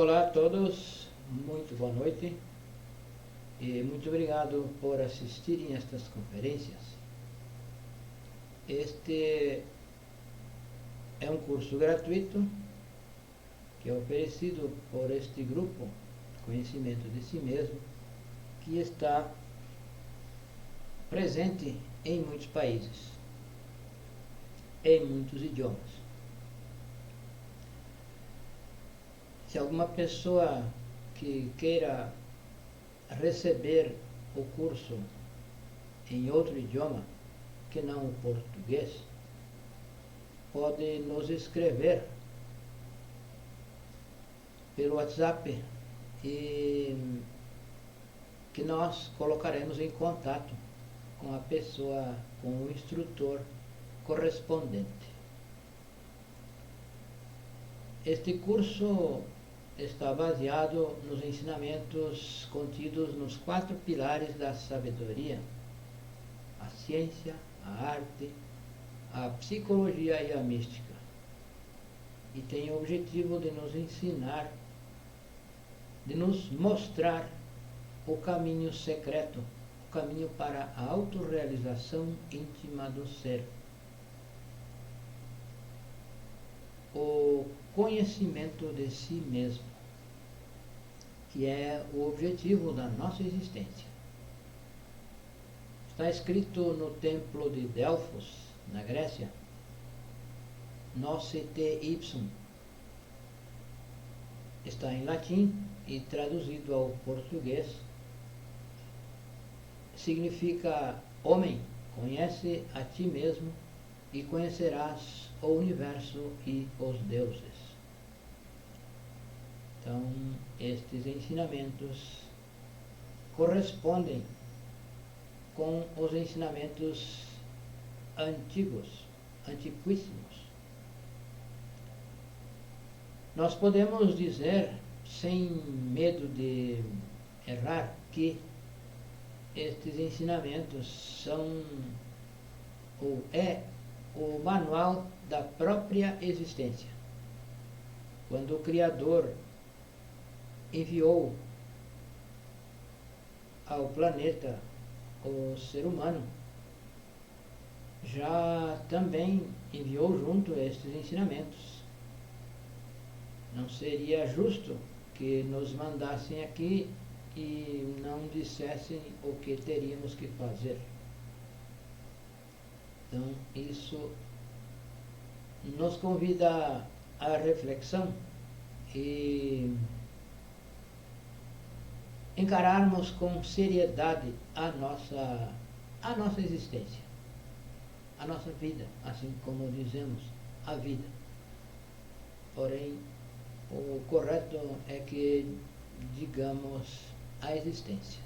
Olá a todos, muito boa noite e muito obrigado por assistirem a estas conferências. Este é um curso gratuito que é oferecido por este grupo Conhecimento de Si Mesmo, que está presente em muitos países, em muitos idiomas. Se alguma pessoa que queira receber o curso em outro idioma que não o português, pode nos escrever pelo WhatsApp e que nós colocaremos em contato com a pessoa, com o instrutor correspondente. Este curso está baseado nos ensinamentos contidos nos 4 pilares da sabedoria: a ciência, a arte, a psicologia e a mística. E tem o objetivo de nos ensinar, de nos mostrar o caminho secreto, o caminho para a autorrealização íntima do ser. O conhecimento de si mesmo, que é o objetivo da nossa existência. Está escrito no templo de Delfos, na Grécia, Noce te ipsum. Está em latim e traduzido ao português significa: homem, conhece a ti mesmo e conhecerás o universo e os deuses. Então, estes ensinamentos correspondem com os ensinamentos antiquíssimos. Nós podemos dizer, sem medo de errar, que estes ensinamentos são ou é o manual da própria existência. Quando o Criador enviou ao planeta o ser humano, já também enviou junto estes ensinamentos. Não seria justo que nos mandassem aqui e não dissessem o que teríamos que fazer. Então, isso nos convida à reflexão e encararmos com seriedade a nossa existência, a nossa vida, assim como dizemos, a vida. Porém, o correto é que digamos a existência.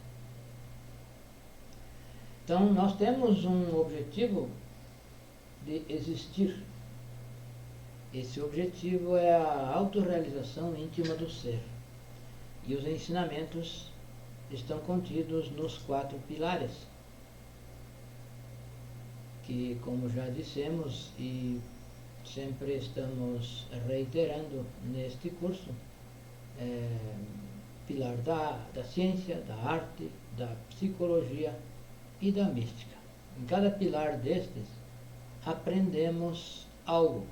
Então, nós temos um objetivo de existir. Esse objetivo é a autorrealização íntima do ser. E os ensinamentos estão contidos nos 4 pilares, que, como já dissemos e sempre estamos reiterando neste curso, pilar da ciência, da arte, da psicologia e da mística. Em cada pilar destes, aprendemos algo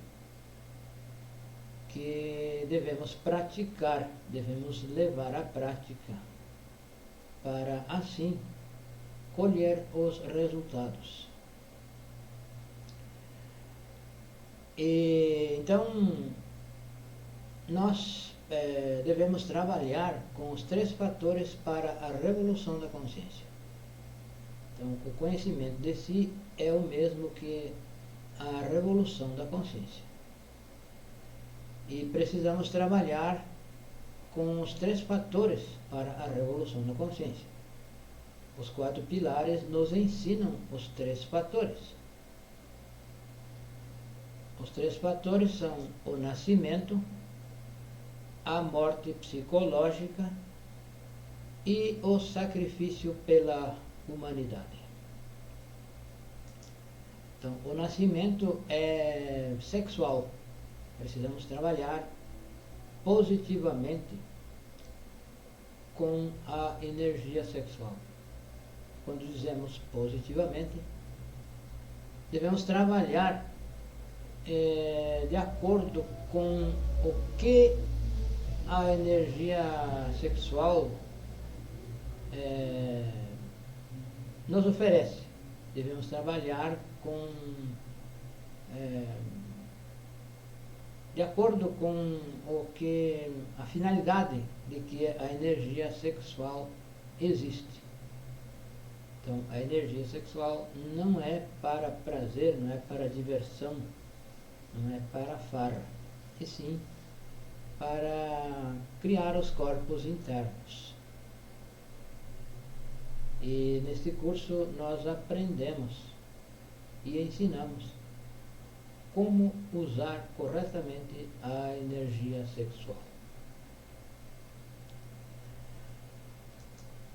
que devemos praticar, devemos levar à prática, para assim colher os resultados. E, então, nós devemos trabalhar com os 3 fatores para a revolução da consciência. Então, o conhecimento de si é o mesmo que a revolução da consciência. E precisamos trabalhar com os 3 fatores para a revolução da consciência. Os 4 pilares nos ensinam os 3 fatores. Os 3 fatores são o nascimento, a morte psicológica e o sacrifício pela humanidade. Então, o nascimento é sexual. Precisamos trabalhar positivamente com a energia sexual. Quando dizemos positivamente, devemos trabalhar de acordo com o que a energia sexual nos oferece. Devemos trabalhar de acordo com a finalidade de que a energia sexual existe. Então, a energia sexual não é para prazer, não é para diversão, não é para farra, e sim para criar os corpos internos. E neste curso nós aprendemos e ensinamos como usar corretamente a energia sexual.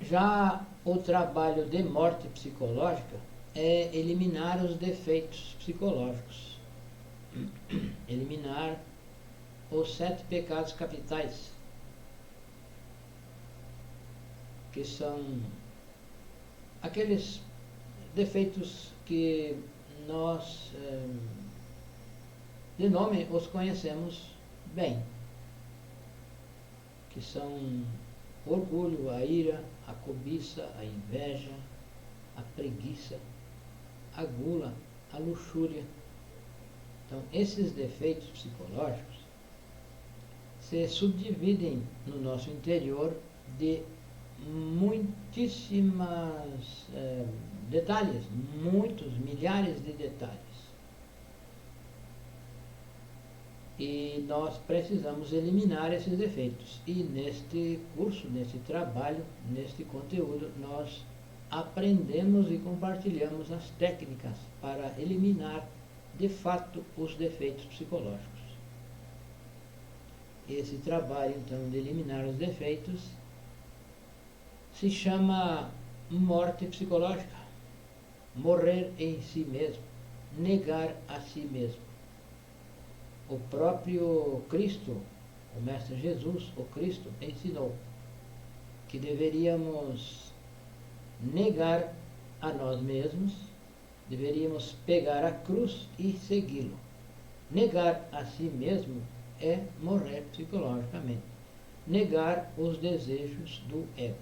Já o trabalho de morte psicológica é eliminar os defeitos psicológicos, eliminar os 7 pecados capitais, que são aqueles defeitos que nós, de nome, os conhecemos bem, que são o orgulho, a ira, a cobiça, a inveja, a preguiça, a gula, a luxúria. Então, esses defeitos psicológicos se subdividem no nosso interior de muitíssimas detalhes, muitos, milhares de detalhes. E nós precisamos eliminar esses defeitos. E neste curso, neste trabalho, neste conteúdo, nós aprendemos e compartilhamos as técnicas para eliminar, de fato, os defeitos psicológicos. Esse trabalho, então, de eliminar os defeitos se chama morte psicológica, morrer em si mesmo, negar a si mesmo. O próprio Cristo, o Mestre Jesus, o Cristo, ensinou que deveríamos negar a nós mesmos, deveríamos pegar a cruz e segui-lo. Negar a si mesmo é morrer psicologicamente, negar os desejos do ego.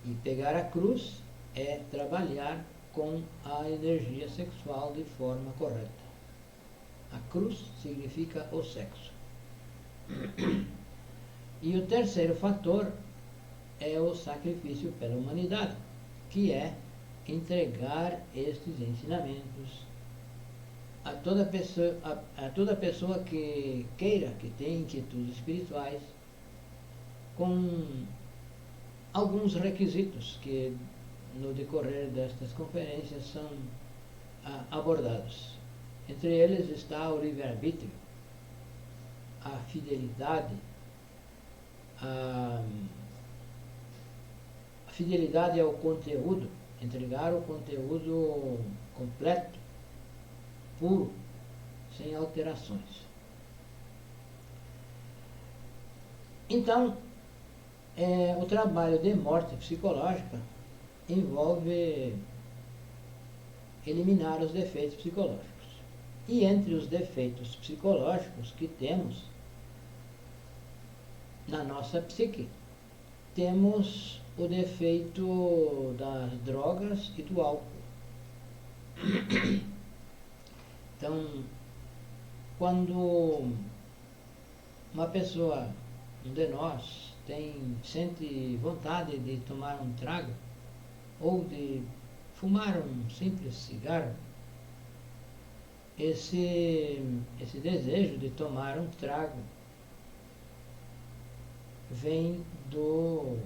E pegar a cruz é trabalhar com a energia sexual de forma correta. A cruz significa o sexo. E o terceiro fator é o sacrifício pela humanidade, que é entregar estes ensinamentos a toda pessoa que queira, que tenha inquietudes espirituais, com alguns requisitos que no decorrer destas conferências são abordados. Entre eles está o livre-arbítrio, a fidelidade, a fidelidade ao conteúdo, entregar o conteúdo completo, puro, sem alterações. Então, o trabalho de morte psicológica envolve eliminar os defeitos psicológicos. E entre os defeitos psicológicos que temos na nossa psique, temos o defeito das drogas e do álcool. Então, quando uma pessoa, um de nós, sente vontade de tomar um trago ou de fumar um simples cigarro, esse desejo de tomar um trago vem do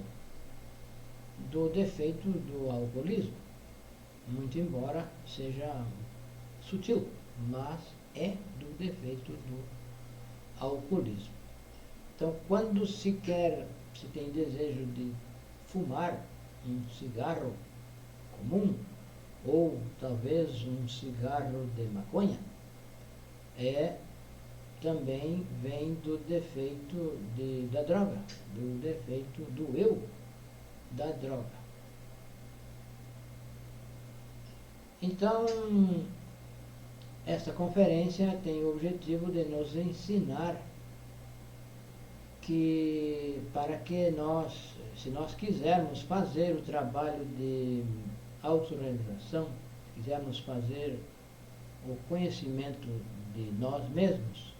defeito do alcoolismo, muito embora seja sutil, mas é do defeito do alcoolismo. Então, quando se tem desejo de fumar um cigarro comum, ou talvez um cigarro de maconha, é também vem do defeito da droga, do defeito do eu da droga. Então, esta conferência tem o objetivo de nos ensinar que para que nós, se nós quisermos fazer o trabalho de autorrealização, quisermos fazer o conhecimento de nós mesmos,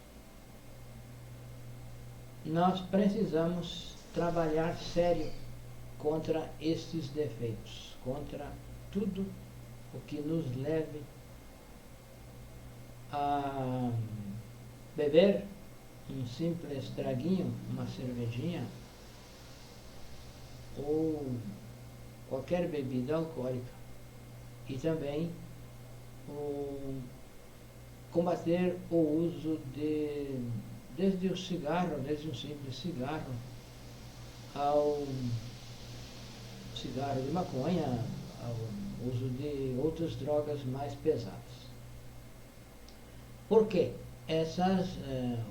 nós precisamos trabalhar sério contra estes defeitos, contra tudo o que nos leve a beber um simples traguinho, uma cervejinha ou qualquer bebida alcoólica, e também combater o uso desde o cigarro, desde um simples cigarro, ao cigarro de maconha, ao uso de outras drogas mais pesadas. Por quê?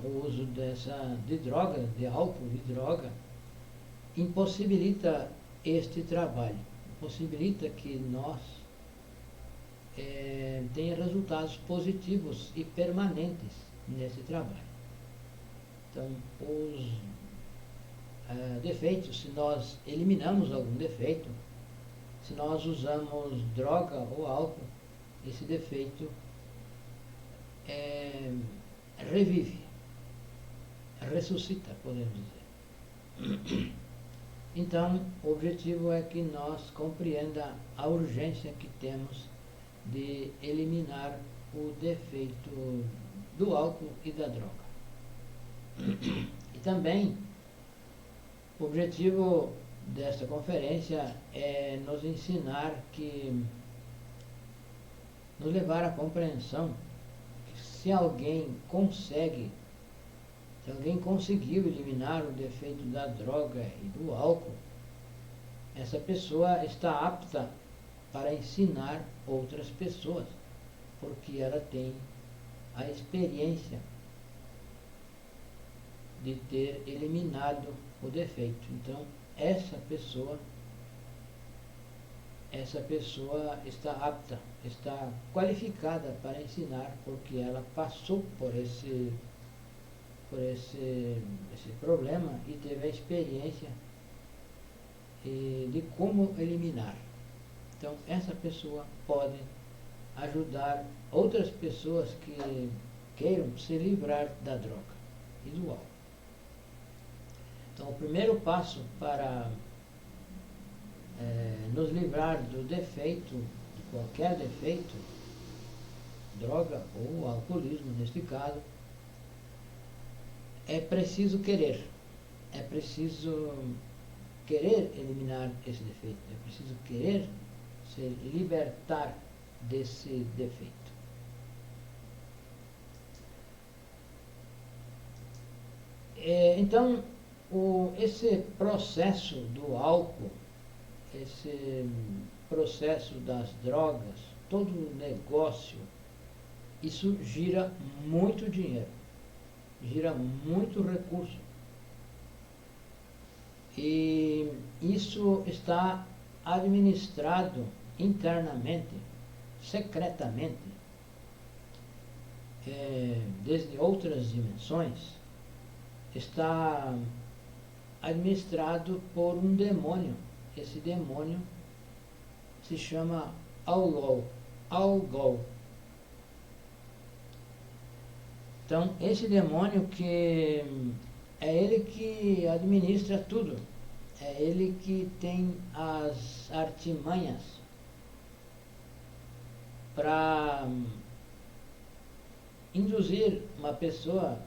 O uso de droga, de álcool e droga, impossibilita este trabalho, impossibilita que nós tenha resultados positivos e permanentes nesse trabalho. Então, os defeitos, se nós eliminamos algum defeito, se nós usamos droga ou álcool, esse defeito revive, ressuscita, podemos dizer. Então, o objetivo é que nós compreenda a urgência que temos de eliminar o defeito do álcool e da droga. E também, o objetivo desta conferência é nos ensinar nos levar à compreensão que se alguém conseguiu eliminar o defeito da droga e do álcool, essa pessoa está apta para ensinar outras pessoas, porque ela tem a experiência de ter eliminado o defeito. Então, essa pessoa está apta, está qualificada para ensinar, porque ela passou por esse problema e teve a experiência de como eliminar. Então, essa pessoa pode ajudar outras pessoas que queiram se livrar da droga e do álcool. Então, o primeiro passo para nos livrar do defeito, de qualquer defeito, droga ou alcoolismo neste caso, é preciso querer. É preciso querer eliminar esse defeito. É preciso querer se libertar desse defeito. Então, esse processo do álcool, esse processo das drogas, todo o negócio, isso gira muito dinheiro, gira muito recurso. E isso está administrado internamente, secretamente, desde outras dimensões, está administrado por um demônio. Esse demônio se chama Algol. Então, esse demônio que é ele que administra tudo, é ele que tem as artimanhas para induzir uma pessoa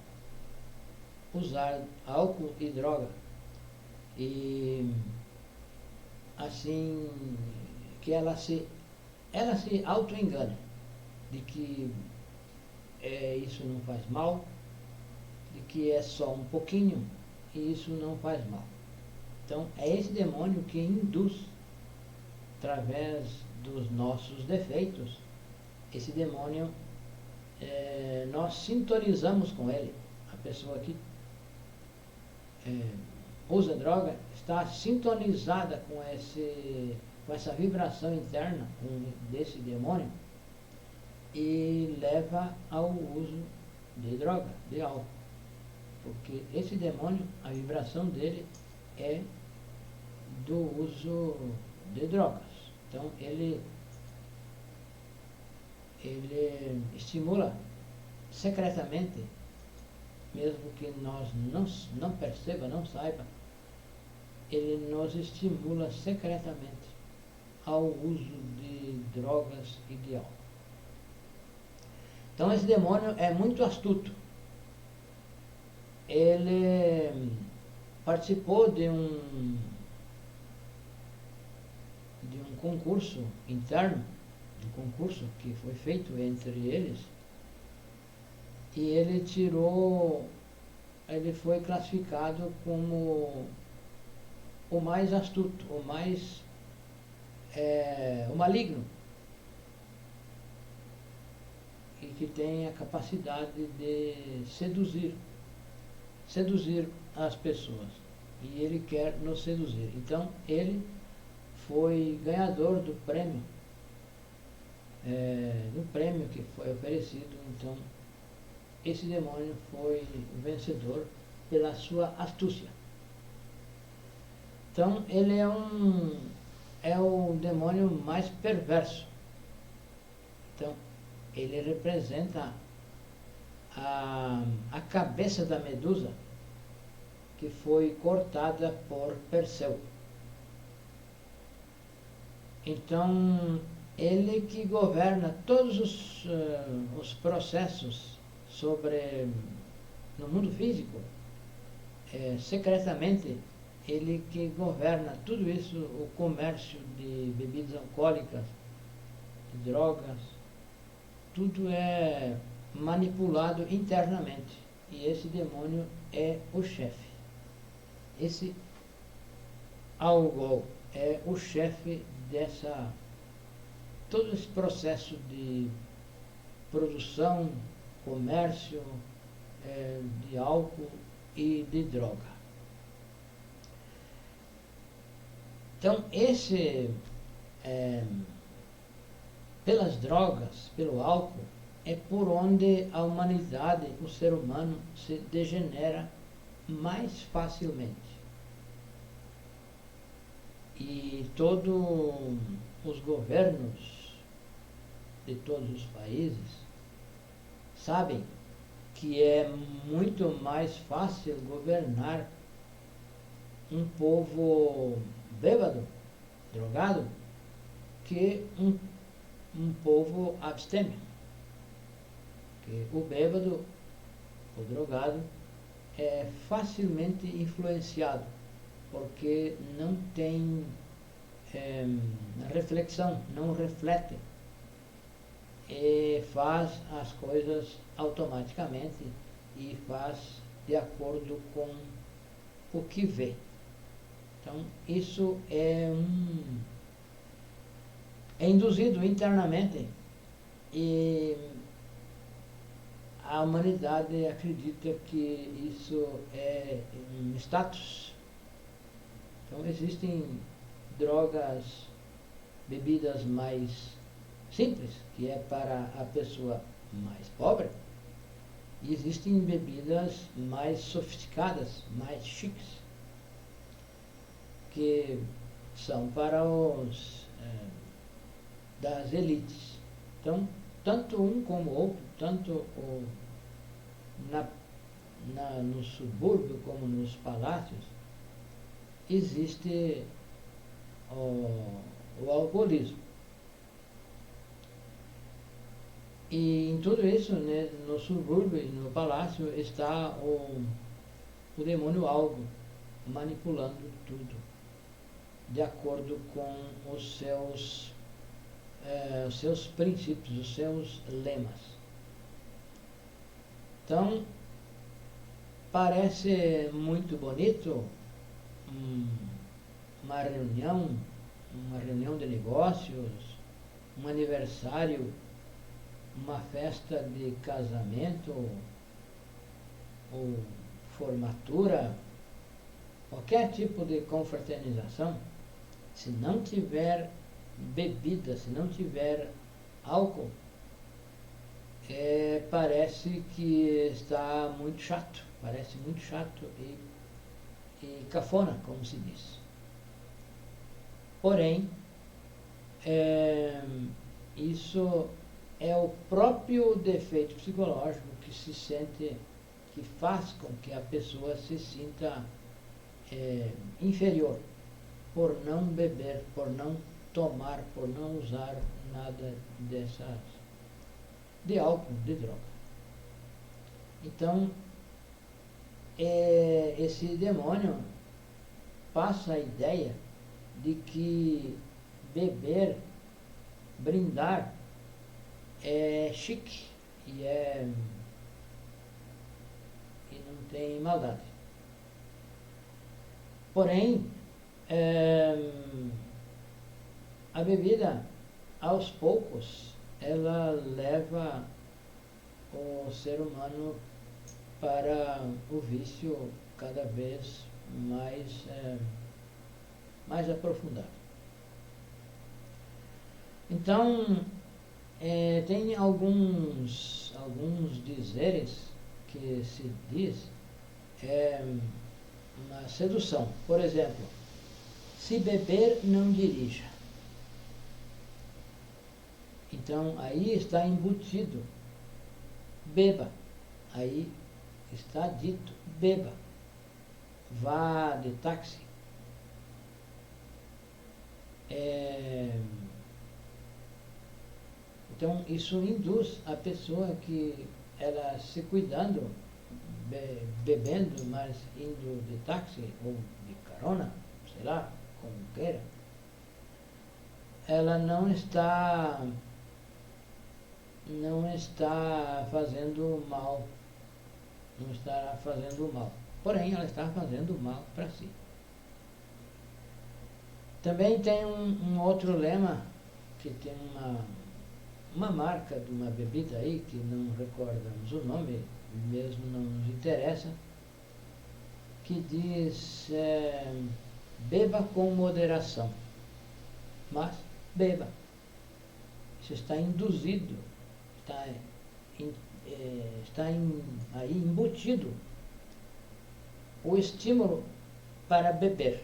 a usar álcool e droga, e assim que ela se auto-engana de que isso não faz mal, de que é só um pouquinho e isso não faz mal. Então, é esse demônio que induz, através dos nossos defeitos, esse demônio, nós sintonizamos com ele. pessoa que usa droga está sintonizada com essa vibração interna desse demônio e leva ao uso de droga, de álcool. Porque esse demônio, a vibração dele é do uso de drogas. Então ele estimula secretamente, mesmo que nós não perceba, não saiba, ele nos estimula secretamente ao uso de drogas e de álcool. Então esse demônio é muito astuto. Ele participou de um concurso interno, um concurso que foi feito entre eles, e ele foi classificado como o mais astuto, o maligno, e que tem a capacidade de seduzir as pessoas, e ele quer nos seduzir. Então ele foi ganhador do prêmio que foi oferecido. Então esse demônio foi o vencedor pela sua astúcia. Então ele é o demônio mais perverso. Então ele representa a cabeça da Medusa, que foi cortada por Perseu. Então ele que governa todos os processos no mundo físico, secretamente, ele que governa tudo isso, o comércio de bebidas alcoólicas, de drogas, tudo é manipulado internamente. E esse demônio é o chefe. Esse Algol é o chefe todo esse processo de produção, comércio de álcool e de droga. Então pelas drogas, pelo álcool, é por onde a humanidade, o ser humano, se degenera mais facilmente. E todos os governos de todos os países sabem que é muito mais fácil governar um povo bêbado, drogado, que um povo abstêmio. Porque o bêbado, o drogado, é facilmente influenciado, porque não tem reflexão, não reflete, e faz as coisas automaticamente e faz de acordo com o que vê. Então isso é induzido internamente, e a humanidade acredita que isso é um status. Então existem drogas, bebidas mais simples, que é para a pessoa mais pobre, e existem bebidas mais sofisticadas, mais chiques, que são para os das elites. Então, tanto um como o outro, tanto no subúrbio como nos palácios, existe o alcoolismo. E em tudo isso, né, no subúrbio e no palácio, está o demônio algo manipulando tudo de acordo com os seus princípios, os seus lemas. Então, parece muito bonito uma reunião de negócios, um aniversário, uma festa de casamento, ou formatura, qualquer tipo de confraternização, se não tiver bebida, se não tiver álcool, parece que está muito chato, parece muito chato e cafona, como se diz. Porém, isso é o próprio defeito psicológico que se sente, que faz com que a pessoa se sinta inferior por não beber, por não tomar, por não usar nada de álcool, de droga. Então, esse demônio passa a ideia de que beber, brindar, é chique e não tem maldade. Porém, a bebida, aos poucos, ela leva o ser humano para o vício cada vez mais aprofundado. Então, tem alguns dizeres que se diz uma sedução. Por exemplo, se beber, não dirija. Então, aí está embutido, beba. Aí está dito, beba. Vá de táxi. Então, isso induz a pessoa que ela se cuidando, bebendo, mas indo de táxi ou de carona, sei lá, como queira, ela não está fazendo mal, não estará fazendo mal. Porém, ela está fazendo mal para si. Também tem um outro lema, que tem uma marca de uma bebida aí, que não recordamos o nome, mesmo não nos interessa, que diz, beba com moderação, mas beba. Isso está induzido, está aí embutido o estímulo para beber.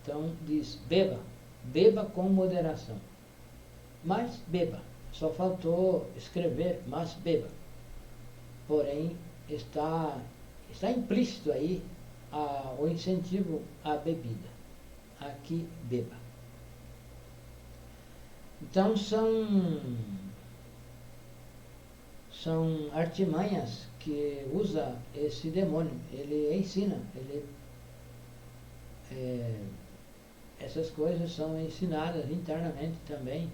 Então diz, beba com moderação, mas beba. Só faltou escrever, mas beba. Porém, está implícito aí o incentivo à bebida. Aqui, beba. Então, são artimanhas que usa esse demônio. Ele ensina, essas coisas são ensinadas internamente também,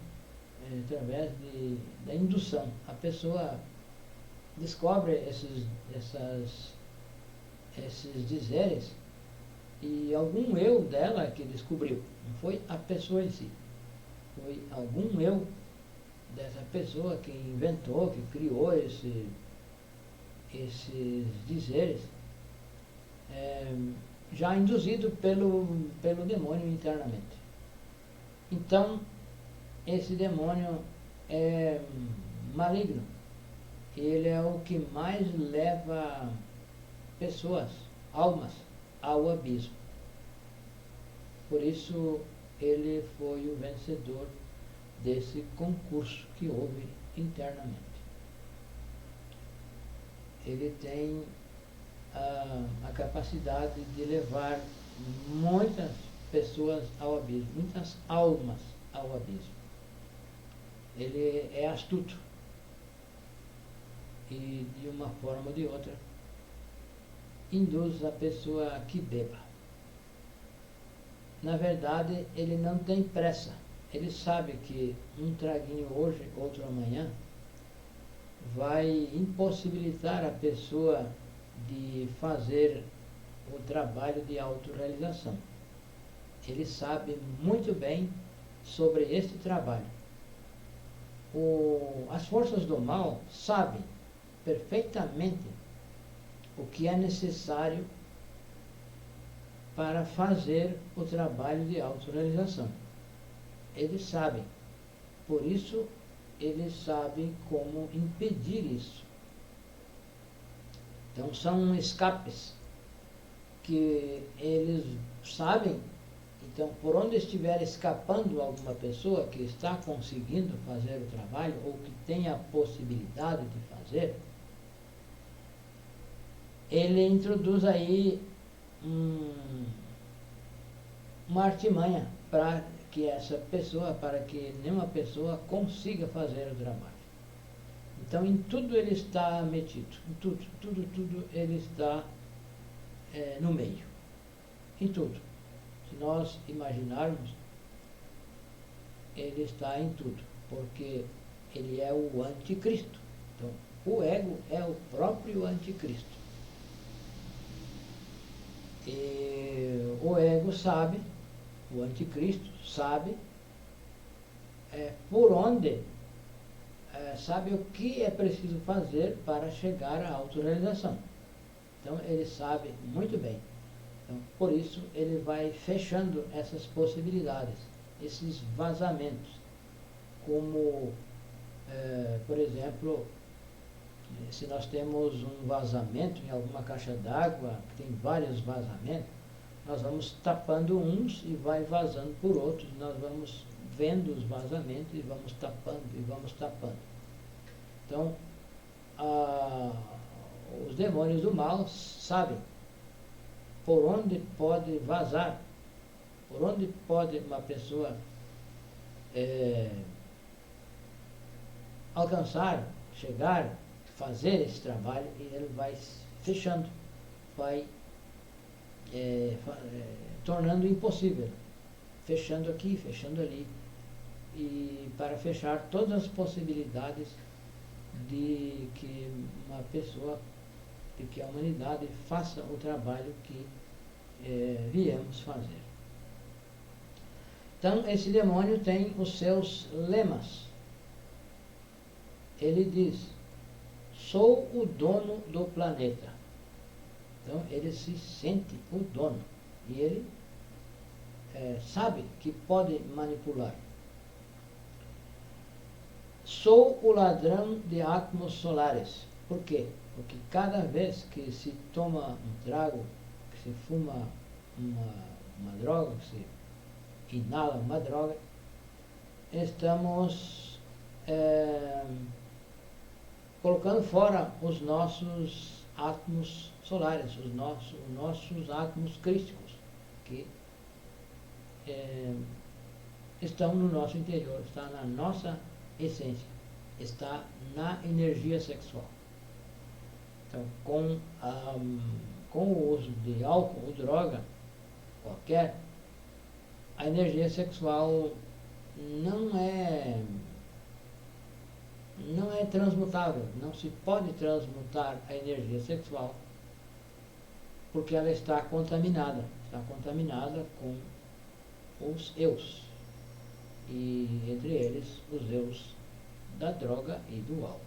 através da indução. A pessoa descobre esses dizeres e algum eu dela que descobriu. Não foi a pessoa em si. Foi algum eu dessa pessoa que inventou, que criou esses dizeres, já induzido pelo demônio internamente. Então, esse demônio é maligno. Ele é o que mais leva pessoas, almas, ao abismo. Por isso, ele foi o vencedor desse concurso que houve internamente. Ele tem a capacidade de levar muitas pessoas ao abismo, muitas almas ao abismo. Ele é astuto e, de uma forma ou de outra, induz a pessoa a que beba. Na verdade, ele não tem pressa. Ele sabe que um traguinho hoje, outro amanhã, vai impossibilitar a pessoa de fazer o trabalho de autorrealização. Ele sabe muito bem sobre este trabalho. As forças do mal sabem perfeitamente o que é necessário para fazer o trabalho de autorrealização. Eles sabem. Por isso, eles sabem como impedir isso. Então, são escapes que eles sabem. Então, por onde estiver escapando alguma pessoa que está conseguindo fazer o trabalho ou que tem a possibilidade de fazer, ele introduz aí uma artimanha para que essa pessoa, para que nenhuma pessoa consiga fazer o trabalho. Então, em tudo ele está metido, em tudo ele está no meio, em tudo. Se nós imaginarmos, ele está em tudo, porque ele é o anticristo. Então, o ego é o próprio anticristo. E o ego sabe, o anticristo sabe por onde, sabe o que é preciso fazer para chegar à autorrealização. Então, ele sabe muito bem. Então, por isso, ele vai fechando essas possibilidades, esses vazamentos, como, por exemplo, se nós temos um vazamento em alguma caixa d'água, que tem vários vazamentos, nós vamos tapando uns e vai vazando por outros, nós vamos vendo os vazamentos e vamos tapando. Então, os demônios do mal sabem por onde pode vazar, por onde pode uma pessoa alcançar, chegar, fazer esse trabalho, e ele vai fechando, vai tornando impossível, fechando aqui, fechando ali, e para fechar todas as possibilidades de que uma pessoa, de que a humanidade faça o trabalho que viemos fazer. Então, esse demônio tem os seus lemas. Ele diz: sou o dono do planeta. Então, ele se sente o dono. E ele sabe que pode manipular. Sou o ladrão de átomos solares. Por quê? Porque cada vez que se toma um trago, que se fuma uma droga, que se inala uma droga, estamos colocando fora os nossos átomos solares, os nossos átomos crísticos, que estão no nosso interior, está na nossa essência, está na energia sexual. Então, com o uso de álcool ou droga qualquer, a energia sexual não é transmutável, não se pode transmutar a energia sexual, porque ela está contaminada com os eus, e entre eles os eus da droga e do álcool.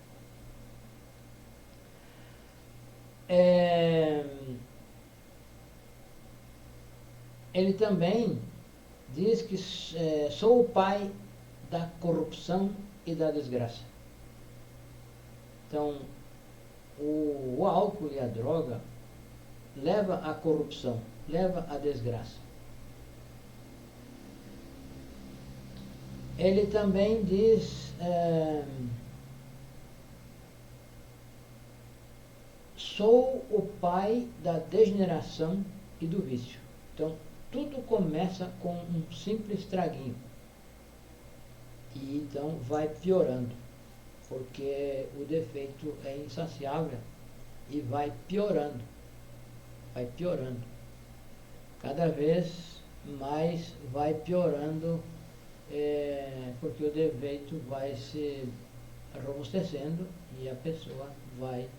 Ele também diz que sou o pai da corrupção e da desgraça. Então, o álcool e a droga leva à corrupção, leva à desgraça. Ele também diz: sou o pai da degeneração e do vício. Então, tudo começa com um simples traguinho. E então vai piorando, porque o defeito é insaciável e vai piorando. Cada vez mais vai piorando, porque o defeito vai se robustecendo e a pessoa vai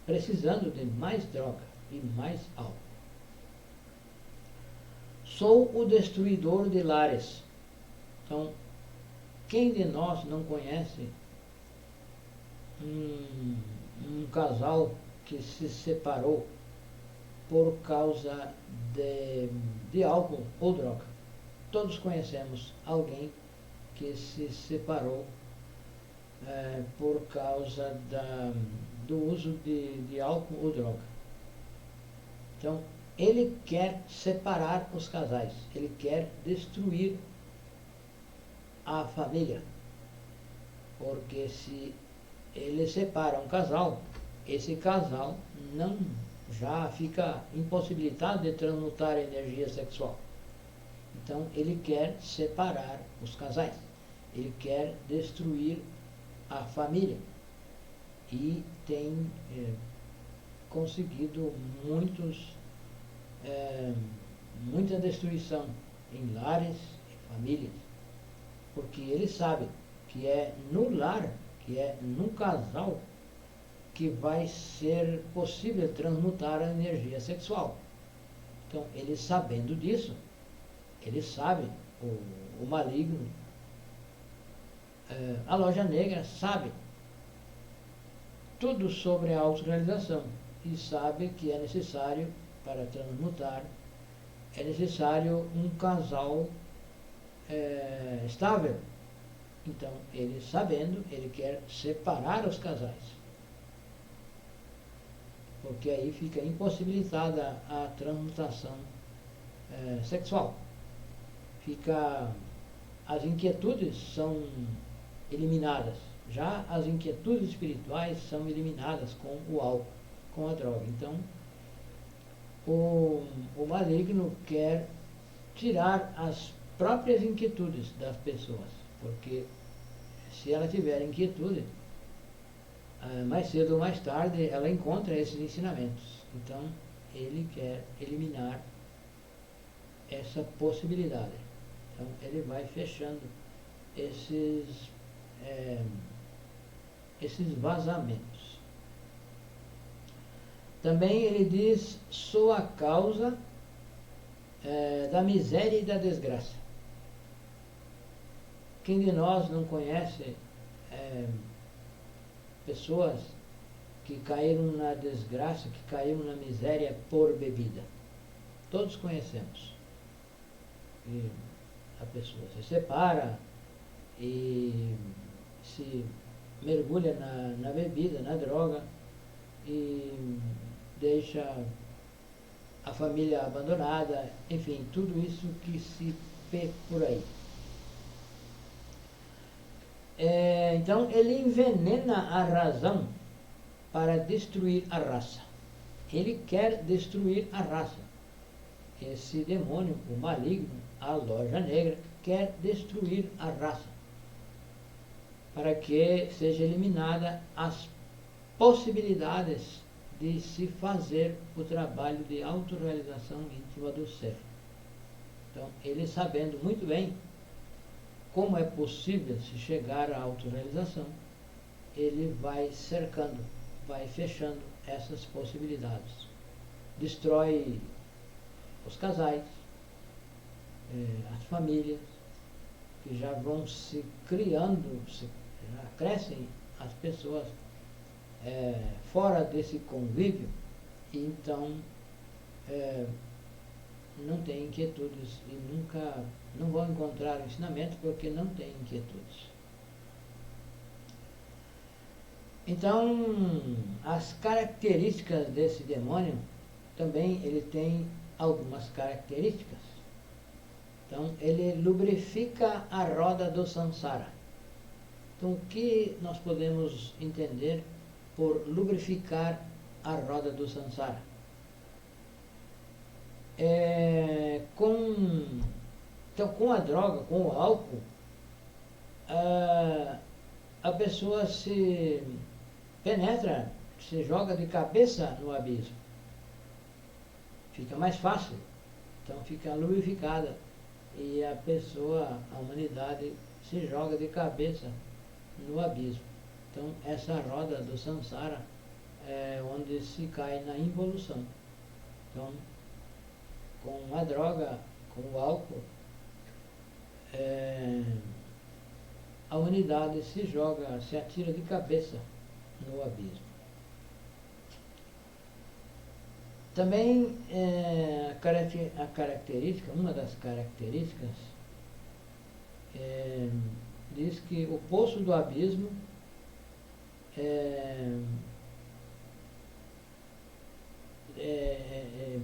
precisando de mais droga e mais álcool. Sou o destruidor de lares. Então, quem de nós não conhece um casal que se separou por causa de álcool ou droga. Todos conhecemos alguém que se separou por causa do uso de álcool ou droga. Então, ele quer separar os casais, ele quer destruir a família, porque se ele separa um casal, esse casal não já fica impossibilitado de transmutar a energia sexual. Então ele quer separar os casais, ele quer destruir a família e tem conseguido muita destruição em lares e famílias, porque ele sabe que é no lar, que é no casal, que vai ser possível transmutar a energia sexual. Então, ele sabendo disso, ele sabe, o maligno, a loja negra sabe tudo sobre a autorrealização e sabe que é necessário, para transmutar, é necessário um casal estável. Então, ele sabendo, ele quer separar os casais, porque aí fica impossibilitada a transmutação sexual. As inquietudes são eliminadas, já as inquietudes espirituais são eliminadas com o álcool, com a droga. Então, o maligno quer tirar as próprias inquietudes das pessoas, porque se ela tiver inquietude, mais cedo ou mais tarde ela encontra esses ensinamentos. Então, ele quer eliminar essa possibilidade. Então, ele vai fechando esses vazamentos. Também ele diz: sou a causa da miséria e da desgraça. Quem de nós não conhece pessoas que caíram na desgraça, que caíram na miséria por bebida? Todos conhecemos. E a pessoa se separa e se mergulha na bebida, na droga, e deixa a família abandonada, enfim, tudo isso que se vê por aí. Então, ele envenena a razão para destruir a raça. Ele quer destruir a raça. Esse demônio, o maligno, a loja negra, quer destruir a raça, para que seja eliminada as possibilidades de se fazer o trabalho de autorrealização íntima do ser. Então, ele sabendo muito bem como é possível se chegar à autorrealização, ele vai cercando, vai fechando essas possibilidades. Destrói os casais, as famílias, que já vão se criando, já crescem as pessoas fora desse convívio, e então não tem inquietudes e nunca não vão encontrar o ensinamento porque não tem inquietudes. Então, as características desse demônio, também ele tem algumas características. Então, ele lubrifica a roda do samsara. Então, o que nós podemos entender por lubrificar a roda do samsara? Então, com a droga, com o álcool, a pessoa se penetra, se joga de cabeça no abismo. Fica mais fácil. Então, fica lubrificada. E a pessoa, a humanidade, se joga de cabeça no abismo. Então, essa roda do samsara é onde se cai na involução. Então, com a droga, com o álcool, a humanidade se joga, se atira de cabeça no abismo. Também a característica, uma das características, diz que o poço do abismo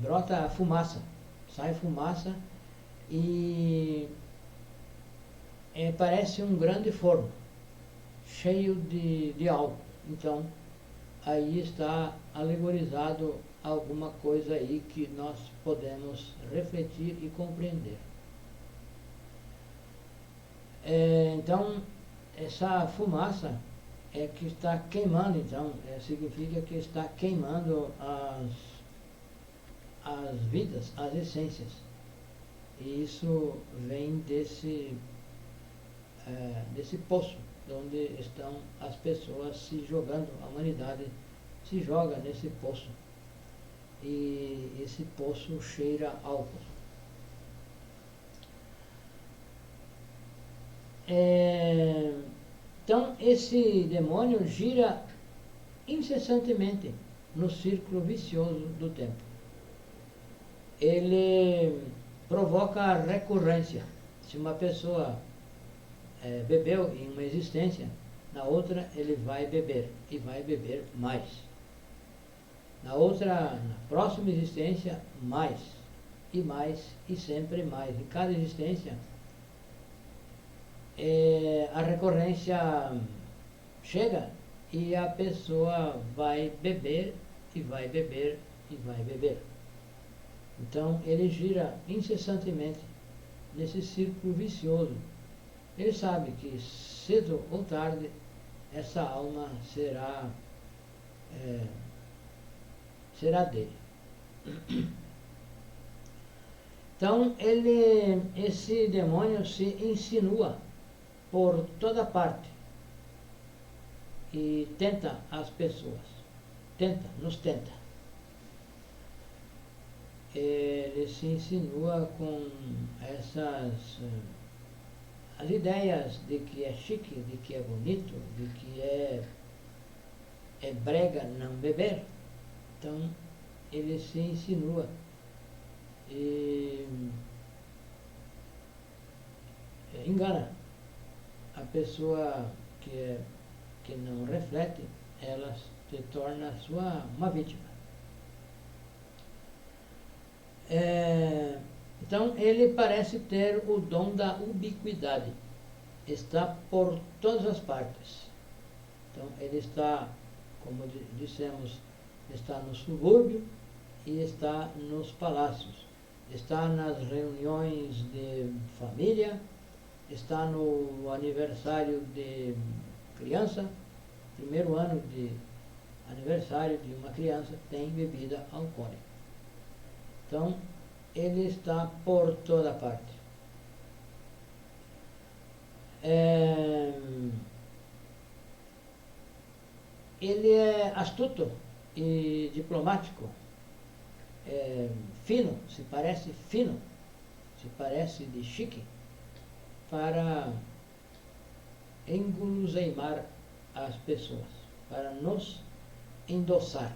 brota fumaça, sai fumaça e parece um grande forno, cheio de álcool. Então, aí está alegorizado alguma coisa aí que nós podemos refletir e compreender. Então, essa fumaça que está queimando, então, significa que está queimando as vidas, as essências. E isso vem desse poço, onde estão as pessoas se jogando, a humanidade se joga nesse poço. E esse poço cheira álcool. Então, esse demônio gira incessantemente no círculo vicioso do tempo. Ele provoca a recorrência. Se uma pessoa bebeu em uma existência, na outra ele vai beber, e vai beber mais. Na próxima existência, mais, e sempre mais. Em cada existência, a recorrência chega e a pessoa vai beber, e vai beber, e vai beber. Então, ele gira incessantemente nesse círculo vicioso. Ele sabe que cedo ou tarde essa alma será dele. Então, esse demônio se insinua por toda parte e tenta as pessoas. Nos tenta. Ele se insinua com as ideias de que é chique, de que é bonito, de que é brega não beber. Então, ele se insinua e engana a pessoa que não reflete, ela se torna uma vítima. Então, ele parece ter o dom da ubiquidade. Está por todas as partes. Então, ele está, como dissemos, está no subúrbio e está nos palácios. Está nas reuniões de família, está no aniversário de criança, primeiro ano de aniversário de uma criança, tem bebida alcoólica. Então, ele está por toda parte. Ele é astuto e diplomático, fino, se parece de chique, para enguloseimar as pessoas, para nos endossar,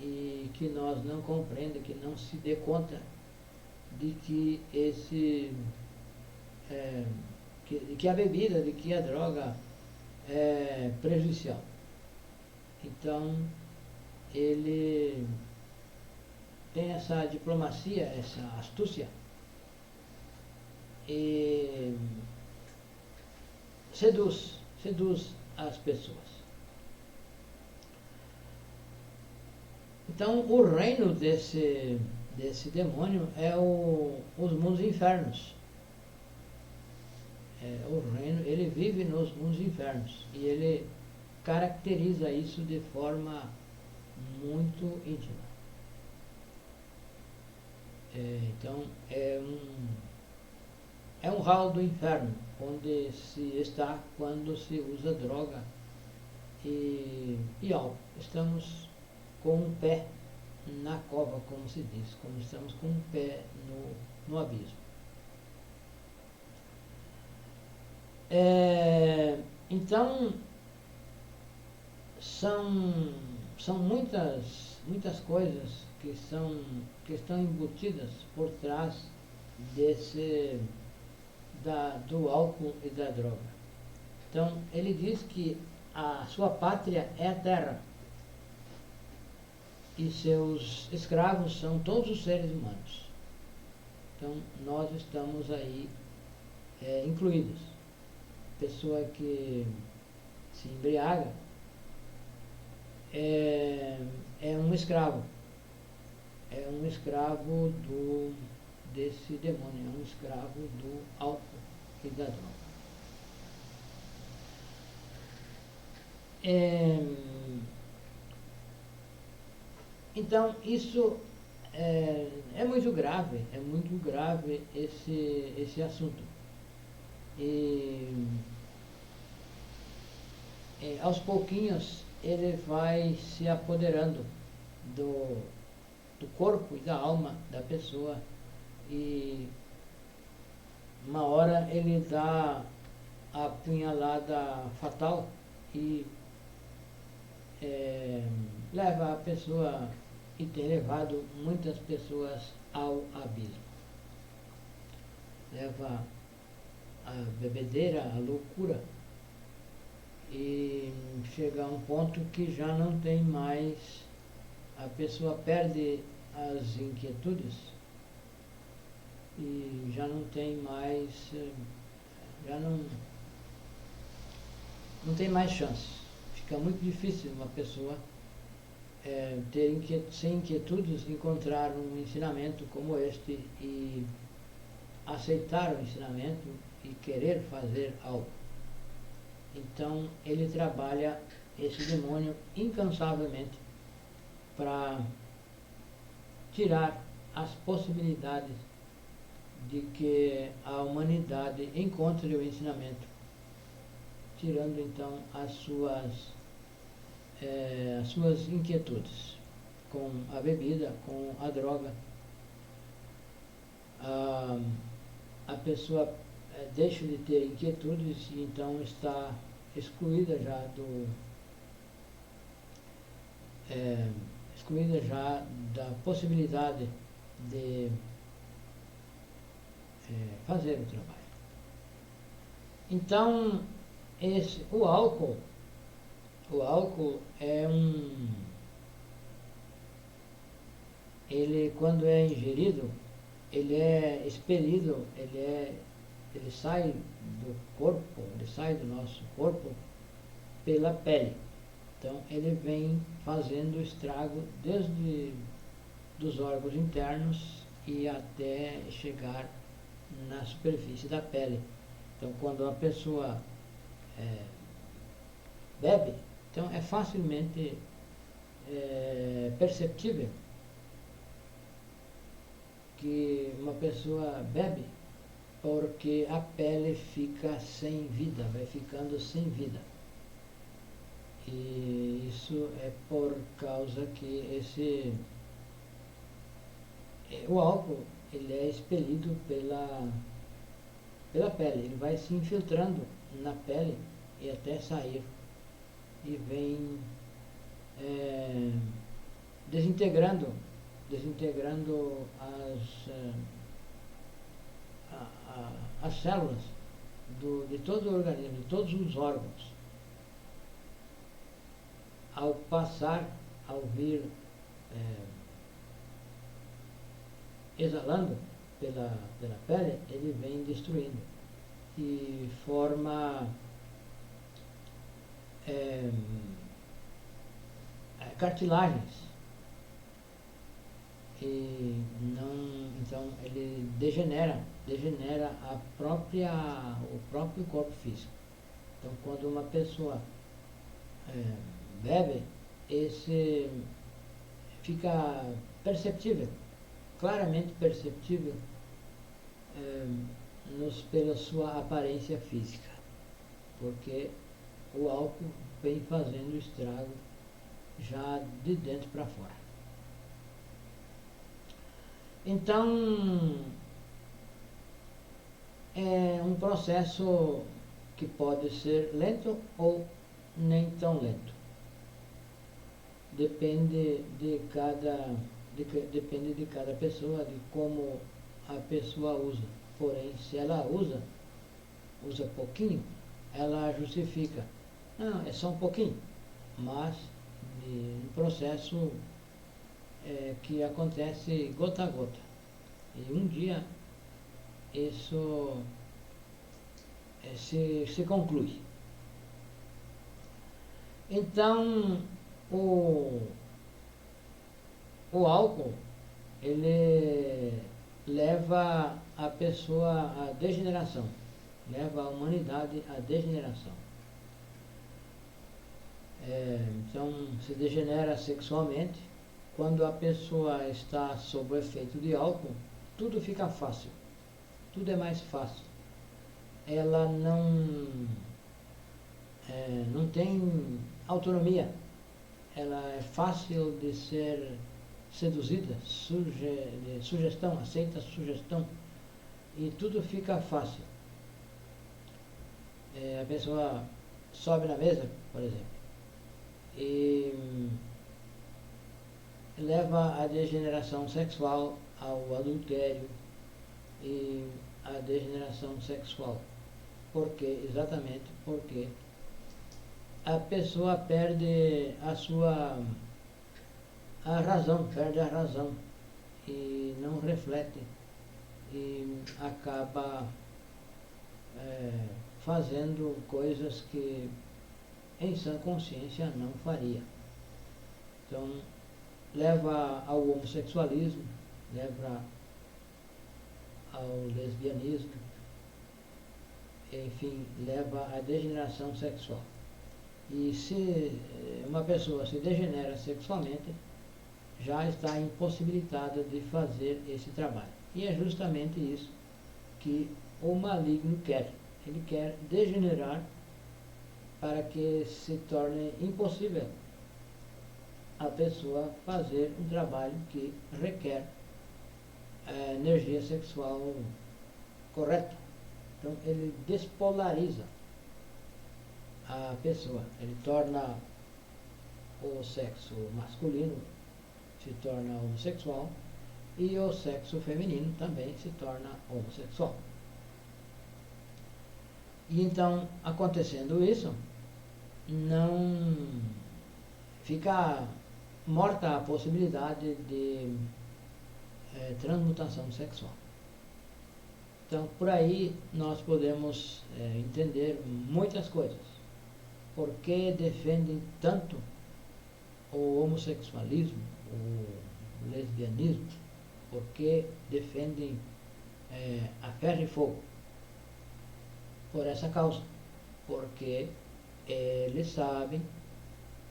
e que nós não compreendemos, que não se dê conta de que que a bebida, de que a droga é prejudicial. Então, ele tem essa diplomacia, essa astúcia, e seduz as pessoas. Então, o reino desse demônio é os mundos infernos. O reino, ele vive nos mundos infernos, e ele caracteriza isso de forma muito íntima. Então, é um hall do inferno, onde se está quando se usa droga e álcool. Estamos com um pé na cova, como se diz, como estamos com um pé no abismo. Então, são muitas coisas que estão embutidas por trás do álcool e da droga. Então, ele diz que a sua pátria é a terra e seus escravos são todos os seres humanos. Então, nós estamos aí incluídos. Pessoa que se embriaga é um escravo. É um escravo desse demônio, é um escravo do álcool e da droga. Então, isso é muito grave esse assunto. E aos pouquinhos ele vai se apoderando do corpo e da alma da pessoa, e uma hora ele dá a punhalada fatal e leva a pessoa, e tem levado muitas pessoas ao abismo. Leva a bebedeira, a loucura, e chega a um ponto que já não tem mais, a pessoa perde as inquietudes e já não tem mais, não tem mais chance. Fica muito difícil uma pessoa sem inquietudes encontrar um ensinamento como este e aceitar o ensinamento e querer fazer algo. Então ele trabalha esse demônio incansavelmente para tirar as possibilidades de que a humanidade encontre o ensinamento, tirando então as suas inquietudes com a bebida, com a droga. A pessoa deixa de ter inquietudes e então está excluída já da possibilidade de fazer o trabalho. Então, o álcool é ele, quando é ingerido, ele é expelido, ele sai do corpo, ele sai do nosso corpo pela pele. Então ele vem fazendo estrago desde dos órgãos internos e até chegar na superfície da pele. Então quando a pessoa bebe, então é facilmente perceptível que uma pessoa bebe, porque a pele fica sem vida, vai ficando sem vida. E isso é por causa que o álcool ele é expelido pela pele, ele vai se infiltrando na pele e até sair, e vem desintegrando as células de todo o organismo, de todos os órgãos. Ao vir exalando pela pele, ele vem destruindo e forma cartilagens. E então ele degenera o próprio corpo físico. Então quando uma pessoa bebe, fica perceptível, claramente perceptível pela sua aparência física, porque o álcool vem fazendo estrago já de dentro para fora. Então, é um processo que pode ser lento ou nem tão lento. Depende de depende de cada pessoa, de como a pessoa usa. Porém, se ela usa pouquinho, ela justifica. Não, é só um pouquinho. Mas um processo que acontece gota a gota. E um dia isso se conclui. Então, o álcool, ele leva a pessoa à degeneração, leva a humanidade à degeneração. Então, se degenera sexualmente. Quando a pessoa está sob o efeito de álcool, tudo fica fácil, tudo é mais fácil. Ela não tem autonomia, ela é fácil de ser seduzida, sugestão, aceita sugestão, e tudo fica fácil. A pessoa sobe na mesa, por exemplo, e leva à degeneração sexual, ao adultério e à degeneração sexual. Por quê? Exatamente porque a pessoa perde a razão e não reflete e acaba fazendo coisas que em sã consciência não faria. Então, leva ao homossexualismo, leva ao lesbianismo, enfim, leva à degeneração sexual. E se uma pessoa se degenera sexualmente, já está impossibilitada de fazer esse trabalho. E é justamente isso que o maligno quer. Ele quer degenerar para que se torne impossível a pessoa fazer um trabalho que requer energia sexual correta. Então, ele despolariza a pessoa, ele torna o sexo masculino, se torna homossexual, e o sexo feminino também se torna homossexual. E então, acontecendo isso, não fica morta a possibilidade de transmutação sexual. Então, por aí nós podemos entender muitas coisas. Por que defendem tanto o homossexualismo, o lesbianismo? Por que defendem a ferro e fogo? Por essa causa. Porque eles sabem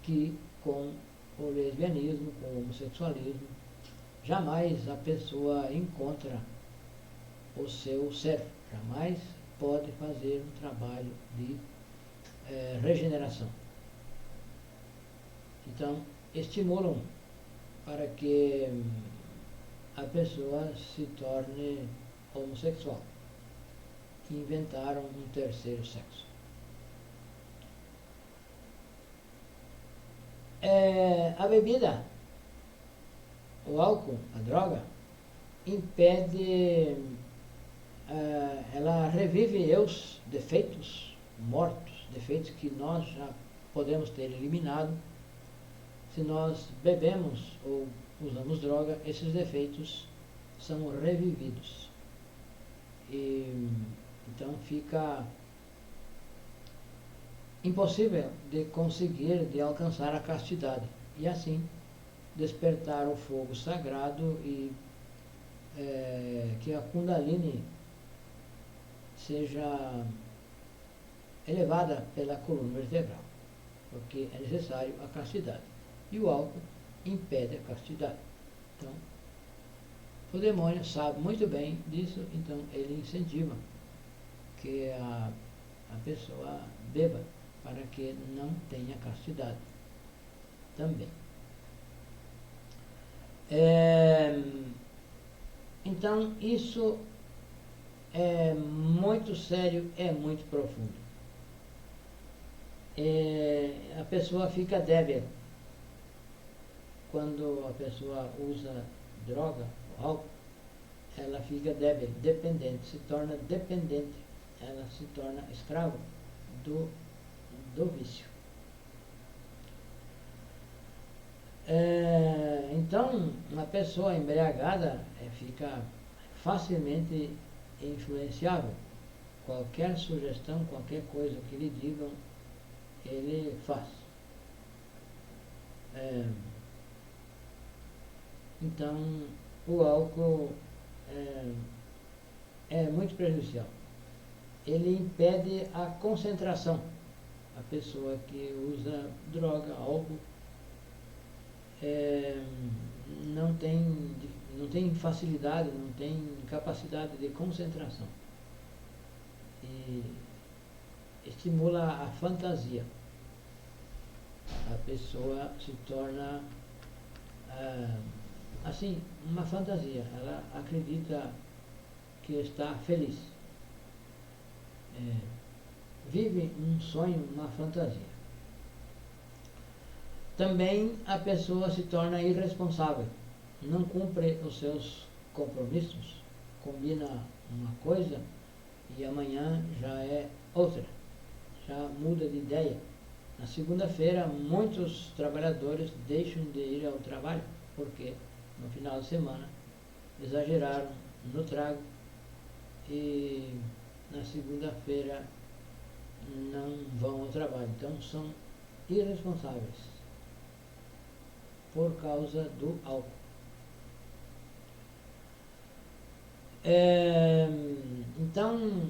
que com o lesbianismo, com o homossexualismo, jamais a pessoa encontra o seu ser, jamais pode fazer um trabalho de regeneração. Então, estimulam para que a pessoa se torne homossexual. Inventaram um terceiro sexo. A bebida, o álcool, a droga, impede, ela revive os defeitos mortos, defeitos que nós já podemos ter eliminado. Se nós bebemos ou usamos droga, esses defeitos são revividos. E, então fica impossível de conseguir, de alcançar a castidade. E assim, despertar o fogo sagrado e que a Kundalini seja elevada pela coluna vertebral, porque é necessário a castidade. E o álcool impede a castidade. Então, o demônio sabe muito bem disso, então ele incentiva que a pessoa beba para que não tenha castidade também. Então, isso é muito sério, é muito profundo. A pessoa fica débil quando a pessoa usa droga, o álcool, ela fica débil, dependente, se torna dependente, ela se torna escravo do vício. Então, uma pessoa embriagada fica facilmente influenciável. Qualquer sugestão, qualquer coisa que lhe digam, ele faz. Então, o álcool é muito prejudicial. Ele impede a concentração. A pessoa que usa droga, álcool, não tem facilidade, não tem capacidade de concentração. E estimula a fantasia. A pessoa se torna assim, uma fantasia. Ela acredita que está feliz. Vive um sonho, uma fantasia. Também a pessoa se torna irresponsável. Não cumpre os seus compromissos. Combina uma coisa e amanhã já é outra. Já muda de ideia. Na segunda-feira, muitos trabalhadores deixam de ir ao trabalho, porque no final de semana exageraram no trago e na segunda-feira não vão ao trabalho. Então são irresponsáveis por causa do álcool. Então,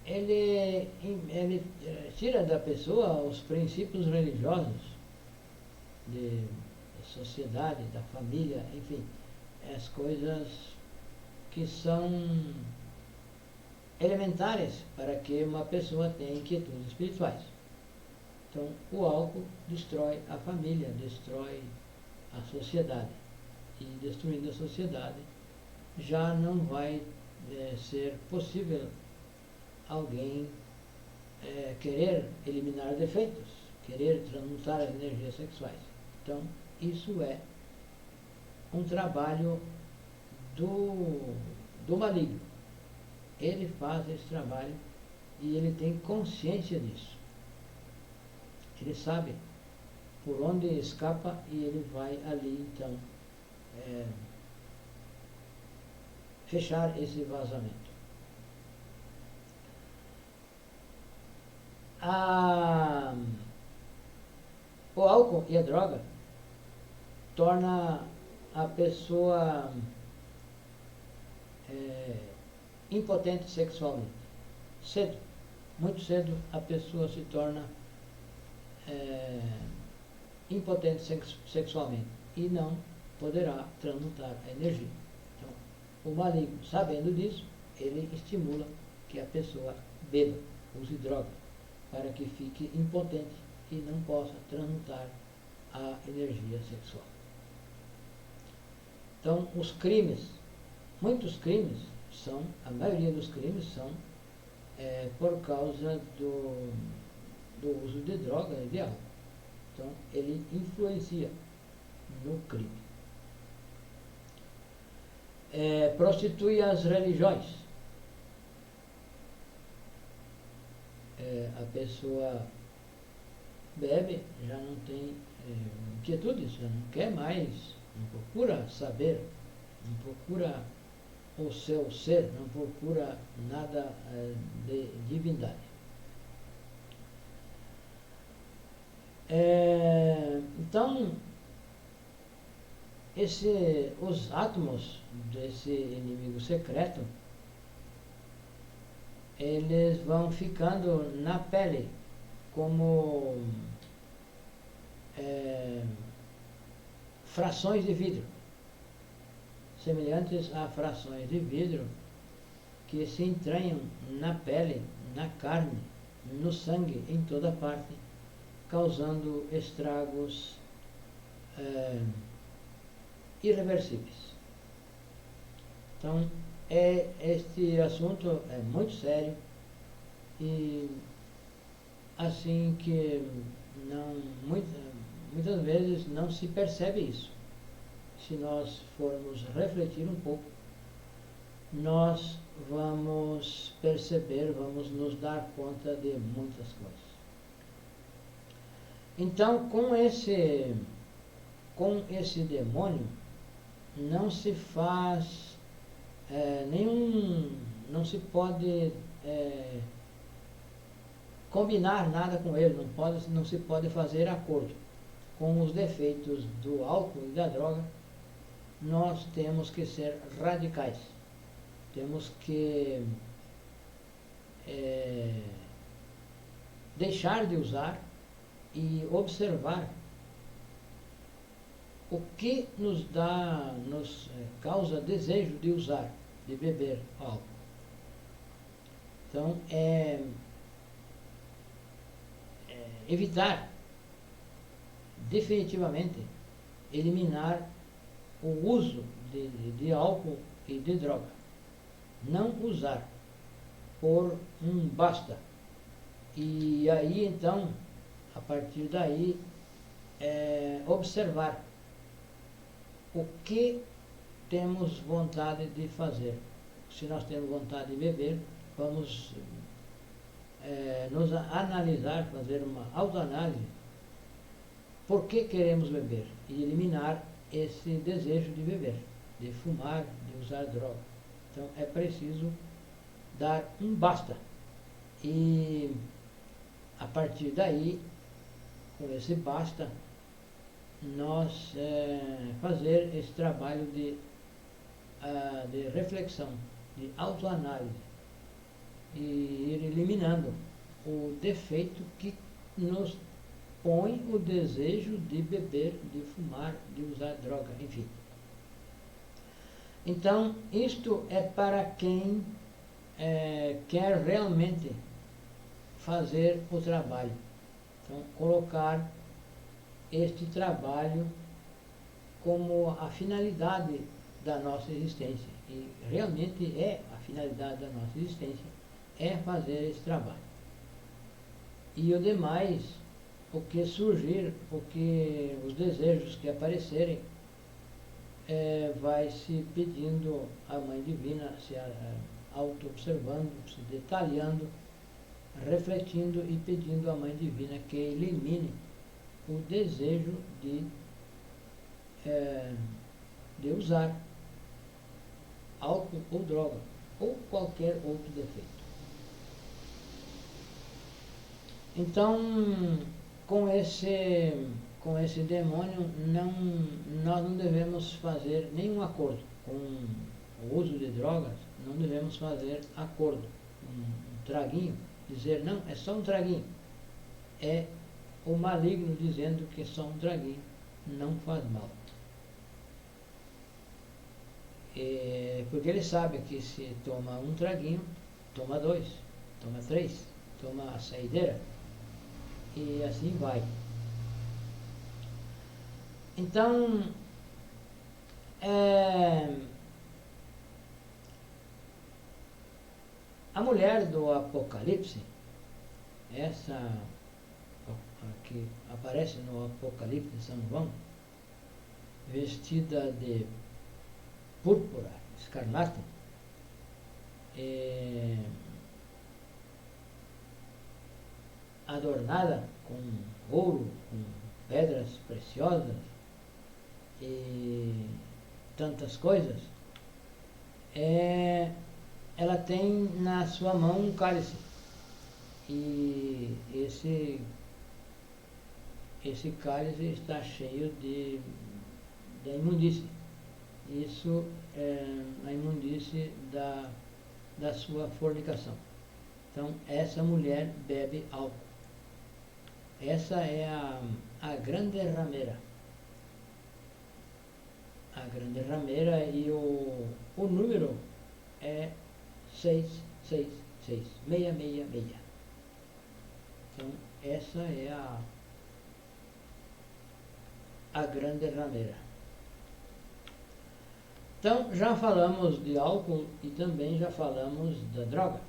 ele tira da pessoa os princípios religiosos da sociedade, da família, enfim, as coisas que são elementares para que uma pessoa tenha inquietudes espirituais. Então, o álcool destrói a família, destrói a sociedade. E destruindo a sociedade, já não vai ser possível alguém querer eliminar defeitos, querer transmutar as energias sexuais. Então, isso é um trabalho do maligno. Ele faz esse trabalho e ele tem consciência disso. Ele sabe por onde escapa e ele vai ali, então, fechar esse vazamento. O álcool e a droga torna a pessoa impotente sexualmente. Cedo, muito cedo, a pessoa se torna impotente sexualmente e não poderá transmutar a energia. Então, o maligno, sabendo disso, ele estimula que a pessoa beba, use droga, para que fique impotente e não possa transmutar a energia sexual. Então, os crimes, muitos crimes a maioria dos crimes são por causa do uso de droga e de álcool. Então, ele influencia no crime. Prostitui as religiões. A pessoa bebe, já não tem inquietudes, já não quer mais, não procura saber, não procura o seu ser, não procura nada de divindade. Então, os átomos desse inimigo secreto, eles vão ficando na pele como frações de vidro, semelhantes a frações de vidro que se entranham na pele, na carne, no sangue, em toda parte, causando estragos irreversíveis. Então, este assunto é muito sério e assim que muitas vezes não se percebe isso. se nós formos refletir um pouco, nós vamos perceber, vamos nos dar conta de muitas coisas. Então, com esse demônio, não se faz não se pode combinar nada com ele, não se pode fazer acordo. Com os defeitos do álcool e da droga, nós temos que ser radicais. Temos que deixar de usar e observar o que nos causa desejo de usar, de beber álcool. Então, evitar definitivamente, eliminar o uso de álcool e de droga. Não usar por um basta. E aí, então, a partir daí, observar o que temos vontade de fazer. Se nós temos vontade de beber, vamos nos analisar, fazer uma autoanálise. Por que queremos beber? E eliminar esse desejo de beber, de fumar, de usar droga. Então é preciso dar um basta. E a partir daí, com esse basta, nós fazer esse trabalho de reflexão, de autoanálise, e ir eliminando o defeito que nos põe o desejo de beber, de fumar, de usar droga, enfim. Então, isto é para quem quer realmente fazer o trabalho. Então, colocar este trabalho como a finalidade da nossa existência. E realmente é a finalidade da nossa existência, é fazer esse trabalho. E o demais, o que surgir, os desejos que aparecerem, vai se pedindo à Mãe Divina, se auto-observando, se detalhando, refletindo e pedindo à Mãe Divina que elimine o desejo de usar álcool ou droga, ou qualquer outro defeito. Então, com esse demônio, nós não devemos fazer nenhum acordo. Com o uso de drogas, não devemos fazer acordo. Um traguinho, dizer, não, é só um traguinho. É o maligno dizendo que é só um traguinho, não faz mal. Porque ele sabe que se toma um traguinho, toma 2, toma 3, toma a saideira, e assim vai. Então, a mulher do Apocalipse, essa que aparece no Apocalipse de São João, vestida de púrpura, escarlate, adornada com ouro, com pedras preciosas e tantas coisas, ela tem na sua mão um cálice, e esse cálice está cheio da imundície. Isso é a imundície da sua fornicação. Então, essa mulher bebe álcool. Essa é a grande rameira. A grande rameira, e o número é 666, 666. Então, essa é a grande rameira. Então, já falamos de álcool e também já falamos da droga.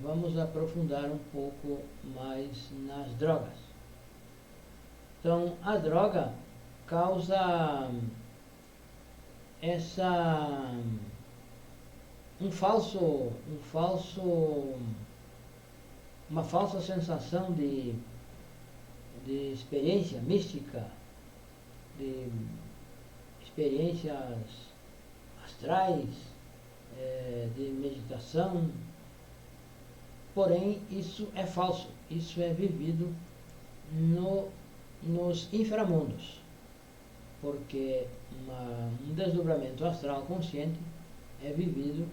Vamos aprofundar um pouco mais nas drogas. Então, a droga causa essa um falso, uma falsa sensação de experiência mística, de experiências astrais, de meditação. Porém, isso é falso, isso é vivido nos inframundos, porque um desdobramento astral consciente é vivido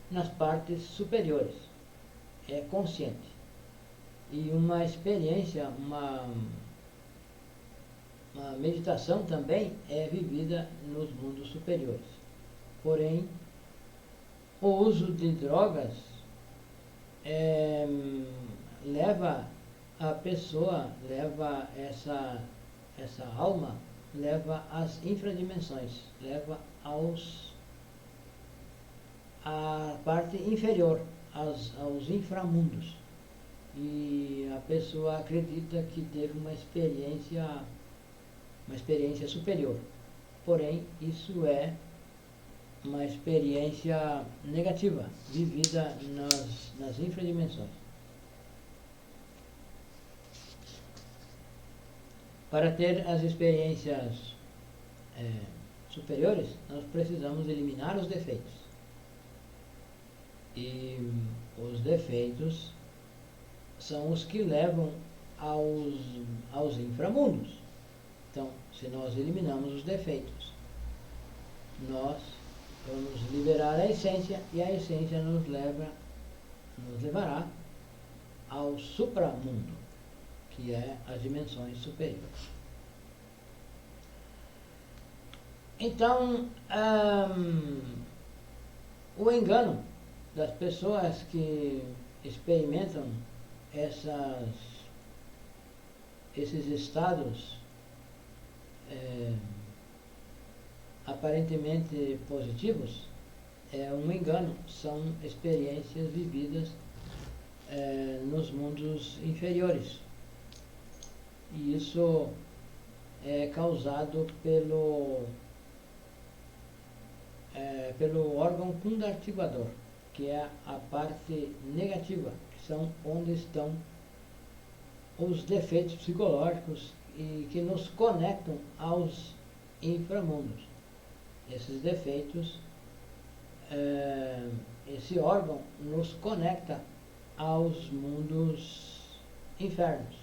nas partes superiores, é consciente. E uma experiência, uma meditação também é vivida nos mundos superiores. Porém, o uso de drogas leva a pessoa, leva essa alma, leva às infradimensões, leva à parte inferior, aos inframundos. E a pessoa acredita que teve uma experiência superior. Porém, isso é uma experiência negativa, vivida nas infradimensões. Para ter as experiências superiores, nós precisamos eliminar os defeitos. E os defeitos são os que levam aos inframundos. Então, se nós eliminamos os defeitos, nós vamos liberar a essência, e a essência nos levará ao supramundo, que é as dimensões superiores. Então, o engano das pessoas que experimentam esses estados aparentemente positivos é um engano, são experiências vividas nos mundos inferiores. E isso é causado pelo órgão kundartiguador, que é a parte negativa, que são onde estão os defeitos psicológicos e que nos conectam aos inframundos. Esses defeitos, esse órgão nos conecta aos mundos infernos,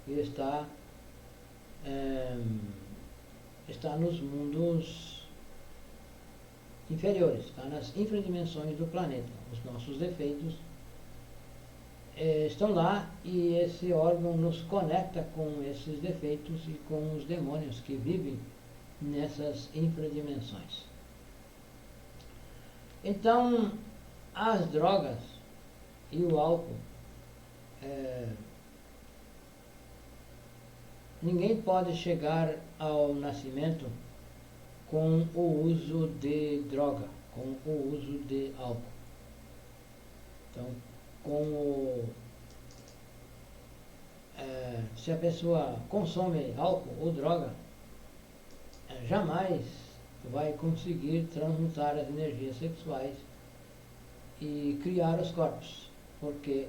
e está nos mundos inferiores, está nas infradimensões do planeta. Os nossos defeitos estão lá, e esse órgão nos conecta com esses defeitos e com os demônios que vivem nessas infradimensões. Então, as drogas e o álcool, ninguém pode chegar ao nascimento com o uso de droga, com o uso de álcool. Então, se a pessoa consome álcool ou droga, jamais vai conseguir transmutar as energias sexuais e criar os corpos, porque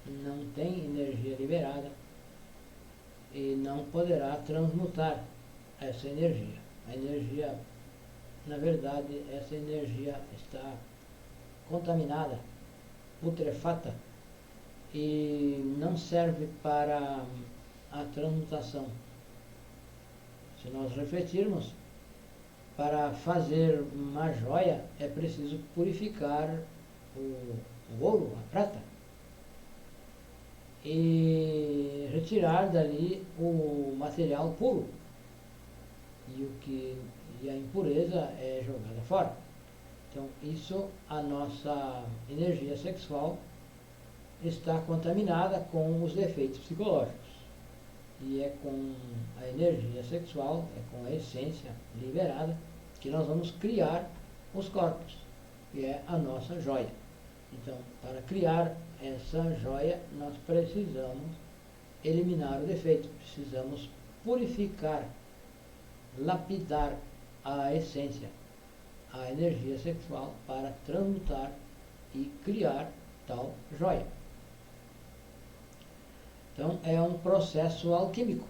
não tem energia liberada e não poderá transmutar essa energia. A energia, na verdade, essa energia está contaminada, putrefata, e não serve para a transmutação. Se nós refletirmos, para fazer uma joia é preciso purificar o ouro, a prata, e retirar dali o material puro, e a impureza é jogada fora. Então, a nossa energia sexual está contaminada com os defeitos psicológicos. E é com a energia sexual, é com a essência liberada, que nós vamos criar os corpos, que é a nossa joia. Então, para criar essa joia, nós precisamos eliminar o defeito, precisamos purificar lapidar a essência, a energia sexual, para transmutar e criar tal joia. Então, é um processo alquímico.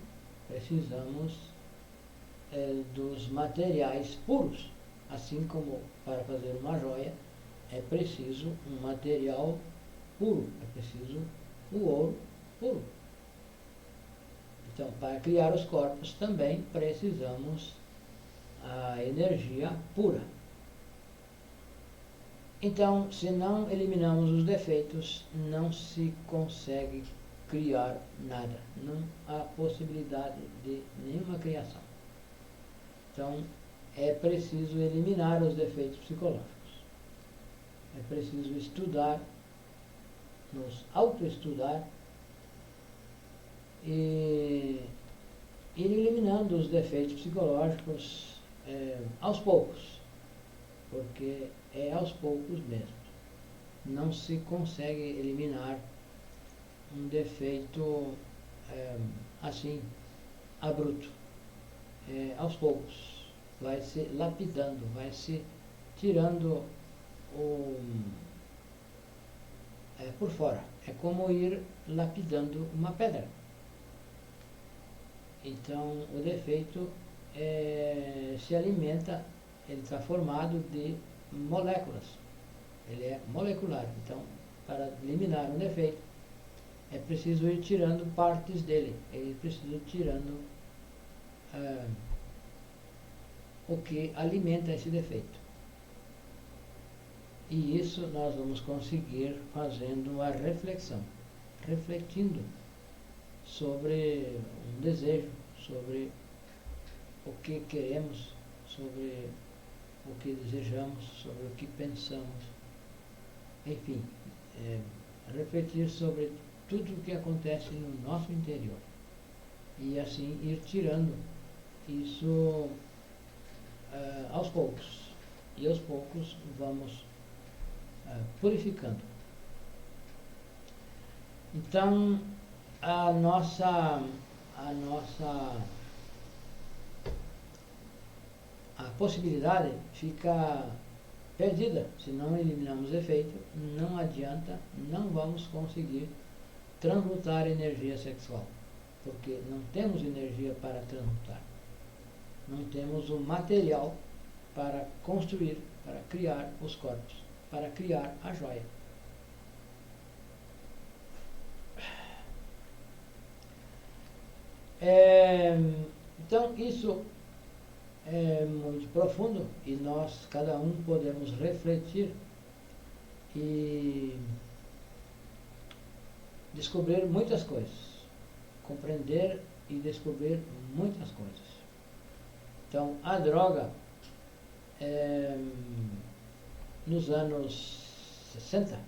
Precisamos dos materiais puros. Assim como para fazer uma joia é preciso um material puro, é preciso o ouro puro. Então, para criar os corpos também precisamos a energia pura. Então, se não eliminamos os defeitos, não se consegue criar nada. Não há possibilidade de nenhuma criação. Então, é preciso eliminar os defeitos psicológicos. É preciso estudar, nos autoestudar e ir eliminando os defeitos psicológicos aos poucos, porque é aos poucos mesmo. Não se consegue eliminar um defeito assim, abrupto. Aos poucos. Vai se lapidando, vai se tirando por fora. É como ir lapidando uma pedra. Então, o defeito se alimenta, ele está formado de moléculas. Ele é molecular. Então, para eliminar um defeito, é preciso ir tirando partes dele. É preciso ir tirando o que alimenta esse defeito. E isso nós vamos conseguir fazendo a reflexão, refletindo sobre um desejo, sobre o que queremos, sobre o que desejamos, sobre o que pensamos, enfim, refletir sobre tudo o que acontece no nosso interior e assim ir tirando isso aos poucos, e aos poucos vamos purificando. Então, a possibilidade fica perdida. Se não eliminamos efeito, não adianta, não vamos conseguir transmutar energia sexual, porque não temos energia para transmutar. Não temos o material para construir, para criar os corpos, para criar a joia. Então, isso é muito profundo e nós, cada um, podemos refletir e descobrir muitas coisas, compreender e descobrir muitas coisas. Então, a droga, nos anos 60,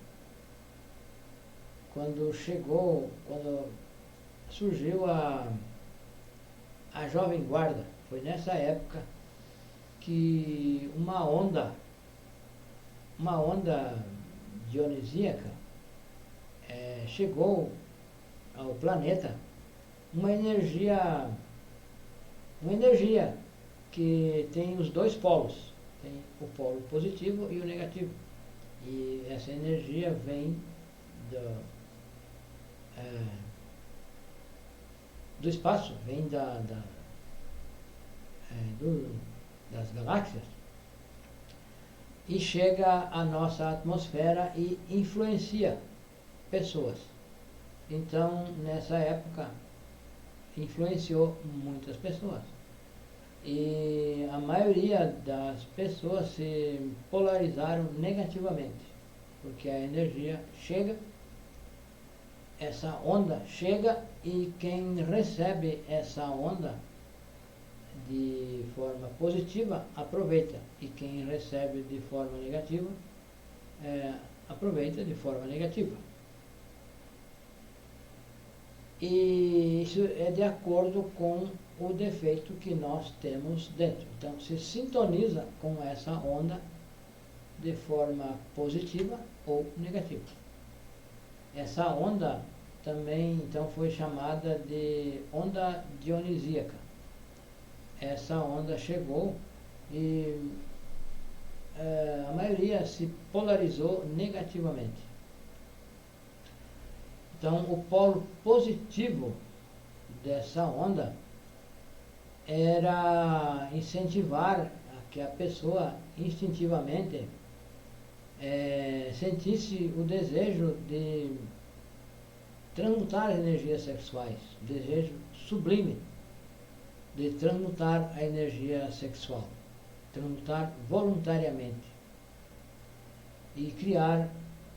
quando surgiu a Jovem Guarda, foi nessa época que uma onda dionisíaca chegou ao planeta, uma energia que tem os dois polos, tem o polo positivo e o negativo. E essa energia vem do espaço, vem das galáxias, e chega à nossa atmosfera e influencia pessoas. Então, nessa época, influenciou muitas pessoas. E a maioria das pessoas se polarizaram negativamente, porque a energia chega, essa onda chega, e quem recebe essa onda de forma positiva aproveita, e quem recebe de forma negativa aproveita de forma negativa. E isso é de acordo com o defeito que nós temos dentro. Então, se sintoniza com essa onda de forma positiva ou negativa. Essa onda também, então, foi chamada de onda dionisíaca. essa onda chegou e a maioria se polarizou negativamente. Então, o polo positivo dessa onda era incentivar que a pessoa instintivamente sentisse o desejo de transmutar as energias sexuais, o desejo sublime de transmutar a energia sexual, transmutar voluntariamente e criar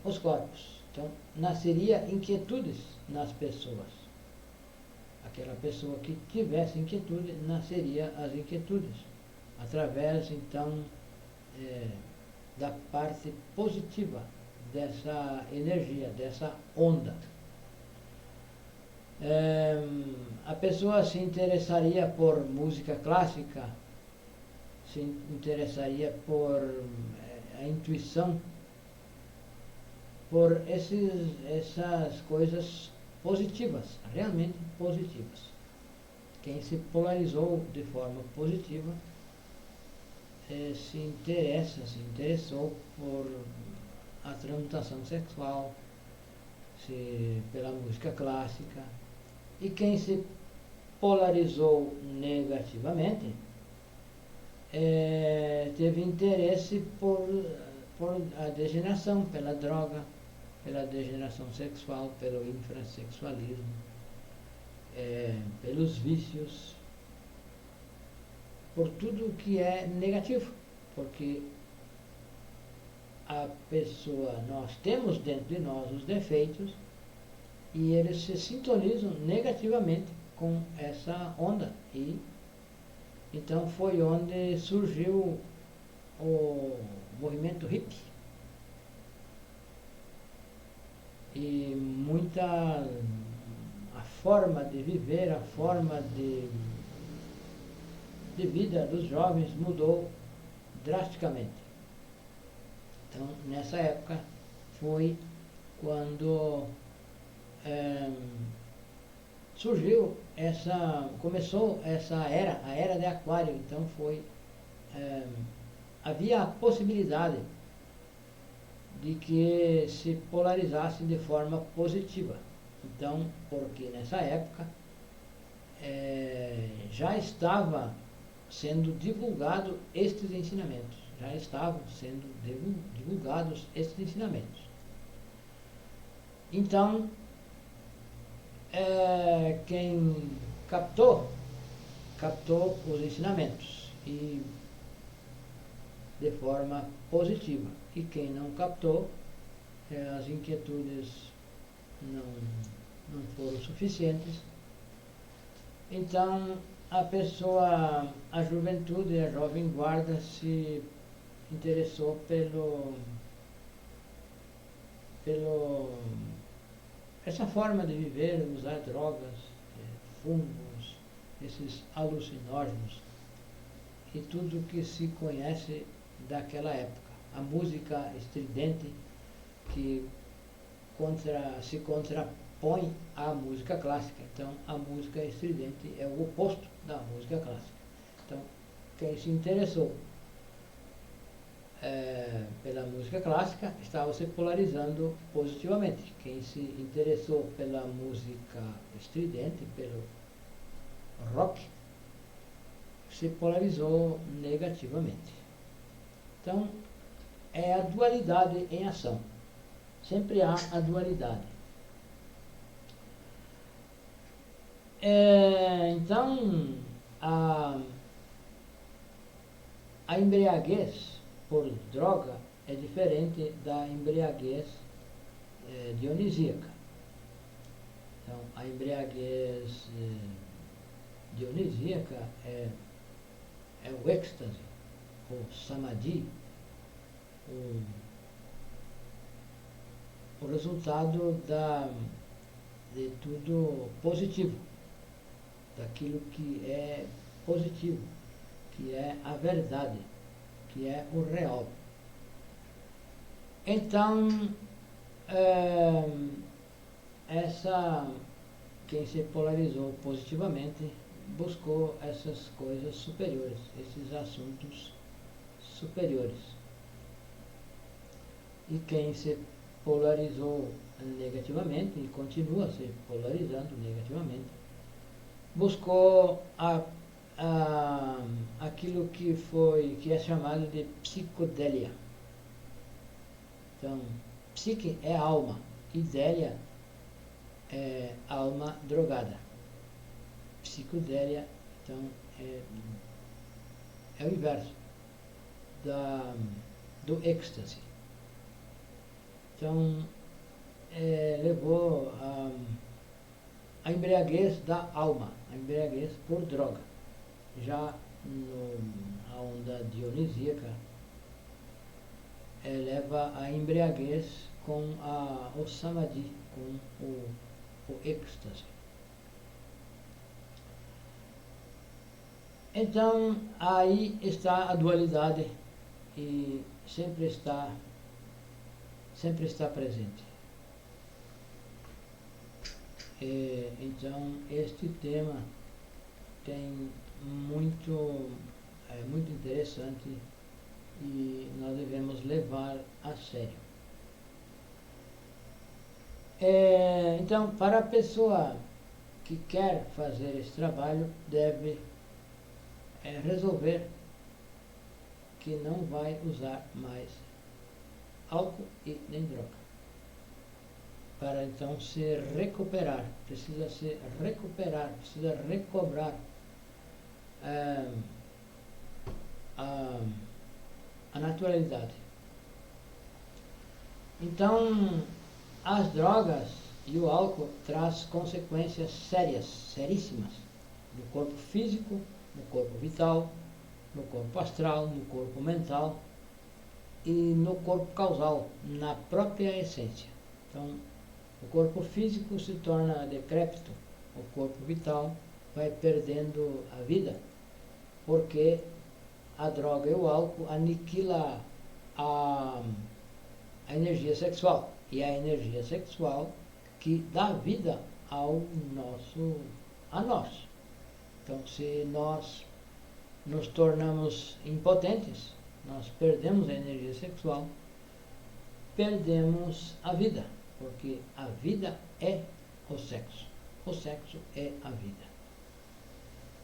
os corpos. Então, nasceria inquietudes nas pessoas. Aquela pessoa que tivesse inquietude, nasceria as inquietudes, através, então, da parte positiva dessa energia, dessa onda. A pessoa se interessaria por música clássica, se interessaria por a intuição, por essas coisas positivas, realmente positivas. Quem se polarizou de forma positiva se interessou por a transmutação sexual, pela música clássica. E quem se polarizou negativamente teve interesse por a degeneração, pela droga, pela degeneração sexual, pelo infrassexualismo, pelos vícios, por tudo que é negativo, porque a pessoa, nós temos dentro de nós os defeitos e eles se sintonizam negativamente com essa onda. E então foi onde surgiu o movimento hippie. E a forma de viver, a forma de vida dos jovens mudou drasticamente. Então, nessa época foi quando começou essa era, a era de Aquário. Então havia a possibilidade de que se polarizasse de forma positiva. Então, porque nessa época já estava sendo divulgado estes ensinamentos, já estavam sendo divulgados estes ensinamentos. Então, quem captou os ensinamentos e de forma positiva, e quem não captou, as inquietudes não foram suficientes. Então a juventude, a jovem guarda se interessou essa forma de viver, usar drogas, fungos, esses alucinógenos e tudo que se conhece daquela época. A música estridente que se contrapõe à música clássica. Então, a música estridente é o oposto da música clássica. Então, quem se interessou pela música clássica estava se polarizando positivamente. Quem se interessou pela música estridente, pelo rock, se polarizou negativamente. Então, é a dualidade em ação. Sempre há a dualidade. Então, a embriaguez por droga é diferente da embriaguez dionisíaca. Então, a embriaguez dionisíaca é o êxtase, o samadhi, o resultado de tudo positivo, daquilo que é positivo, que é a verdade, que é o real. Então, quem se polarizou positivamente buscou essas coisas superiores, esses assuntos superiores. E quem se polarizou negativamente e continua se polarizando negativamente, buscou aquilo que é chamado de psicodélia. Então, psique é alma, e délia é alma drogada. Psicodélia, então, é o inverso do êxtase. Então, levou a embriaguez da alma, a embriaguez por droga. Já a onda dionisíaca leva a embriaguez com o samadhi, com o êxtase. Então, aí está a dualidade e sempre está presente. Então, este tema tem muito interessante e nós devemos levar a sério. Então, para a pessoa que quer fazer esse trabalho, deve resolver que não vai usar mais álcool e nem droga. Para então se recuperar, precisa se recuperar, precisa recobrar a naturalidade. Então, as drogas e o álcool traz consequências sérias, seríssimas, no corpo físico, no corpo vital, no corpo astral, no corpo mental e no corpo causal, na própria essência. Então, o corpo físico se torna decrépito, o corpo vital vai perdendo a vida, porque a droga e o álcool aniquila a energia sexual, e a energia sexual que dá vida a nós. Então, se nós nos tornamos impotentes, nós perdemos a energia sexual, perdemos a vida, porque a vida é o sexo é a vida.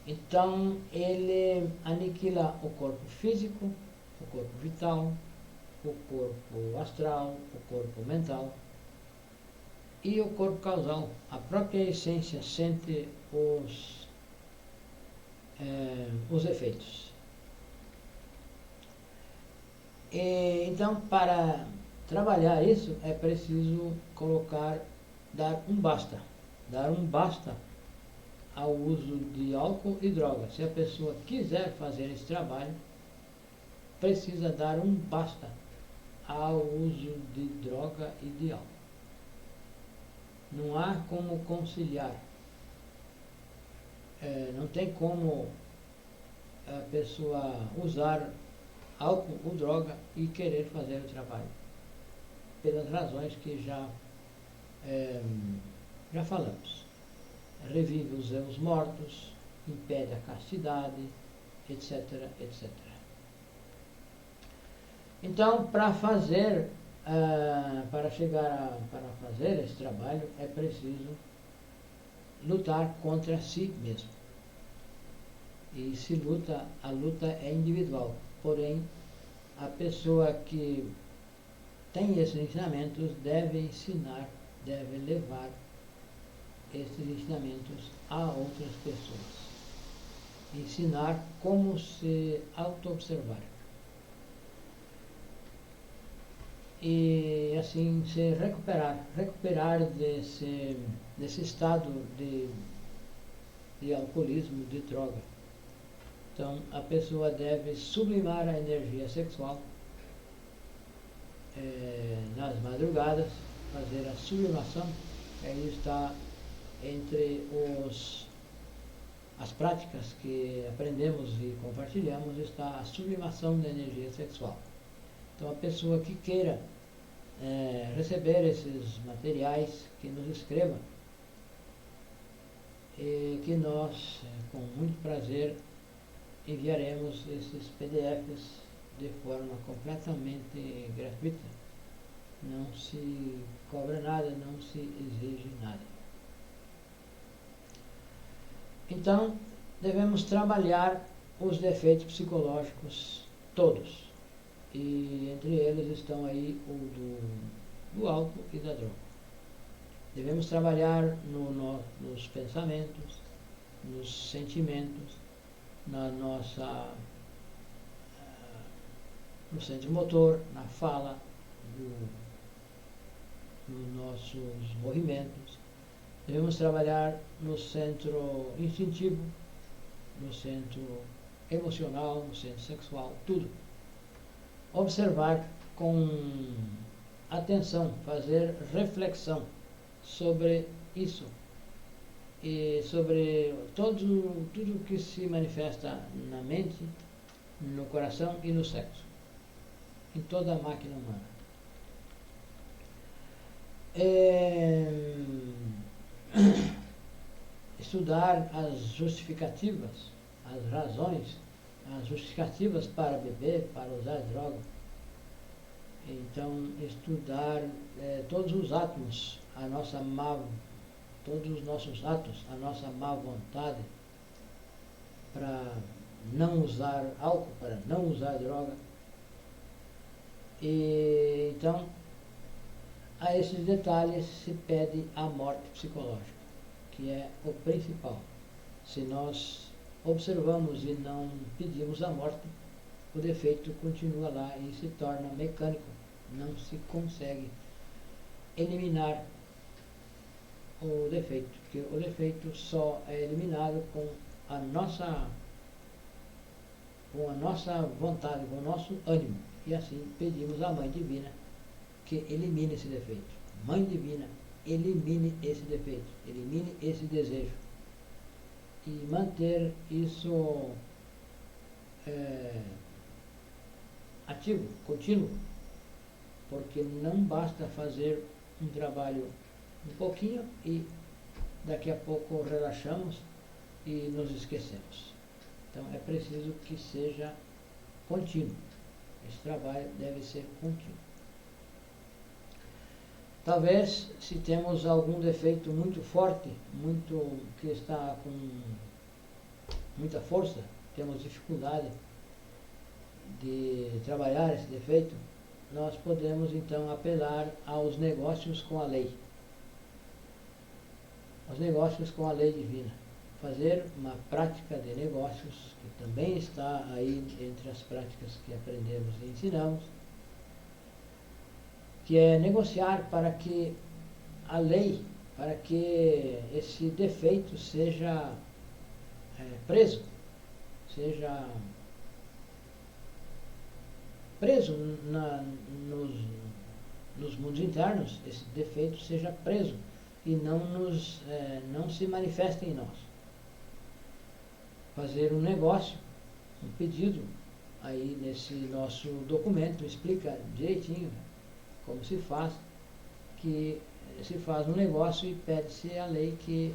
Então, ele aniquila o corpo físico, o corpo vital, o corpo astral, o corpo mental e o corpo causal. A própria essência sente os efeitos. Então, para trabalhar isso, é preciso dar um basta ao uso de álcool e droga. Se a pessoa quiser fazer esse trabalho, precisa dar um basta ao uso de droga e de álcool. Não há como conciliar. Não tem como a pessoa usar álcool ou droga e querer fazer o trabalho, pelas razões que já falamos. Revive os eus mortos, impede a castidade, etc, etc. Então, para fazer esse trabalho, é preciso lutar contra si mesmo. E a luta é individual. Porém, a pessoa que tem esses ensinamentos deve levar esses ensinamentos a outras pessoas. Ensinar como se auto-observar. E assim se recuperar desse estado de alcoolismo, de droga. Então, a pessoa deve sublimar a energia sexual nas madrugadas, fazer a sublimação. Aí está entre as práticas que aprendemos e compartilhamos, está a sublimação da energia sexual. Então, a pessoa que queira receber esses materiais, que nos escreva que nós, com muito prazer, enviaremos esses PDFs de forma completamente gratuita. Não se cobra nada, não se exige nada. Então, devemos trabalhar os defeitos psicológicos todos. E entre eles estão aí o do álcool e da droga. Devemos trabalhar nos pensamentos, nos sentimentos, no centro motor, na fala, nos nossos movimentos. Devemos trabalhar no centro instintivo, no centro emocional, no centro sexual, tudo. Observar com atenção, fazer reflexão sobre isso e sobre tudo que se manifesta na mente, no coração e no sexo, em toda a máquina humana. Estudar as justificativas, as razões, as justificativas para beber, para usar droga. Então, estudar todos os átomos, todos os nossos atos, a nossa má vontade para não usar álcool, para não usar droga. E então, a esses detalhes se pede a morte psicológica, que é o principal. Se nós observamos e não pedimos a morte, o defeito continua lá e se torna mecânico. Não se consegue eliminar o defeito, porque o defeito só é eliminado com a nossa vontade, com o nosso ânimo. E assim pedimos à Mãe Divina que elimine esse defeito. Mãe Divina, elimine esse defeito, elimine esse desejo. E manter isso ativo, contínuo, porque não basta fazer um trabalho um pouquinho e daqui a pouco relaxamos e nos esquecemos. Então é preciso que seja contínuo. Esse trabalho deve ser contínuo. Talvez, se temos algum defeito muito forte, que está com muita força, temos dificuldade de trabalhar esse defeito, nós podemos então apelar aos negócios com a lei. Os negócios com a lei divina. Fazer uma prática de negócios, que também está aí entre as práticas que aprendemos e ensinamos, que é negociar para que a lei, para que esse defeito seja preso nos mundos internos, esse defeito seja preso e não se manifeste em nós. Fazer um negócio, um pedido, aí nesse nosso documento explica direitinho como se faz, que se faz um negócio e pede-se à lei que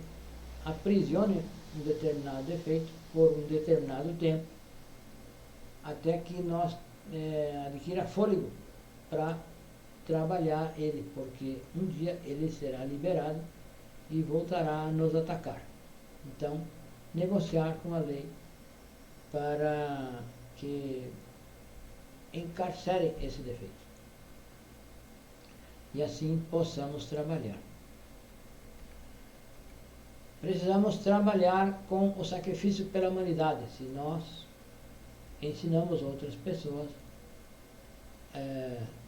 aprisione um determinado defeito por um determinado tempo, até que nós adquira fôlego para trabalhar ele, porque um dia ele será liberado e voltará a nos atacar. Então, negociar com a lei para que encarcere esse defeito. E assim possamos trabalhar. Precisamos trabalhar com o sacrifício pela humanidade. Se nós ensinamos outras pessoas,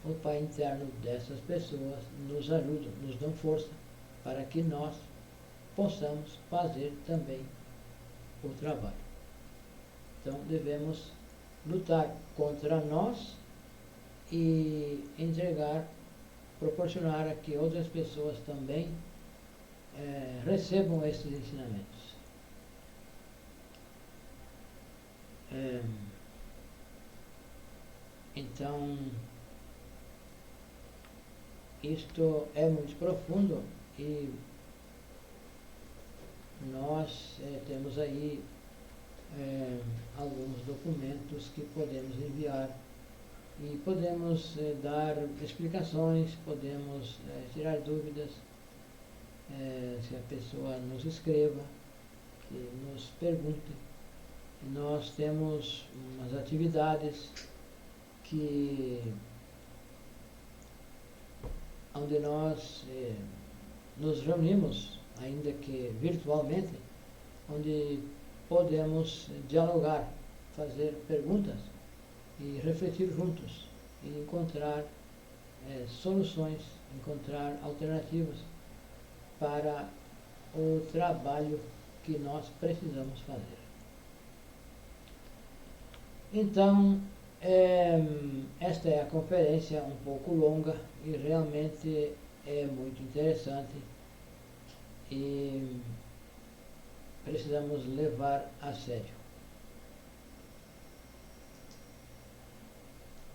o Pai interno dessas pessoas nos ajuda, nos dá força para que nós possamos fazer também o trabalho. Então devemos lutar contra nós e proporcionar a que outras pessoas também recebam esses ensinamentos. Então, isto é muito profundo e nós temos aí alguns documentos que podemos enviar e podemos dar explicações, podemos tirar dúvidas, se a pessoa nos escreva, que nos pergunte. Nós temos umas atividades onde nós nos reunimos, ainda que virtualmente, onde podemos dialogar, fazer perguntas e refletir juntos e encontrar soluções, encontrar alternativas para o trabalho que nós precisamos fazer. Então, esta é a conferência um pouco longa e realmente é muito interessante e precisamos levar a sério.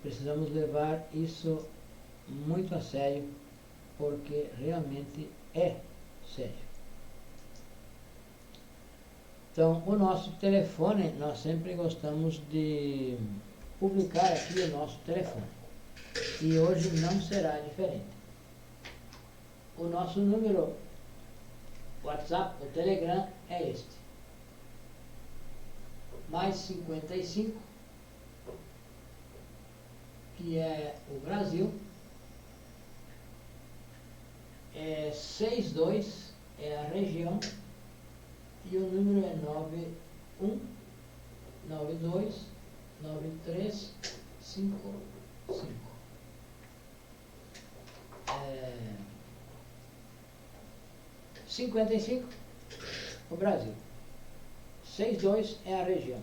Precisamos levar isso muito a sério, porque realmente é sério. Então, o nosso telefone, nós sempre gostamos de publicar aqui o nosso telefone. E hoje não será diferente. O nosso número WhatsApp, o Telegram, é este. Mais 55, que é o Brasil. 62 é a região. E o número é 91929355. 55, o Brasil. 62 é a região.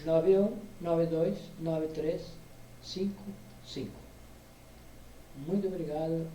91929355. Muito obrigado.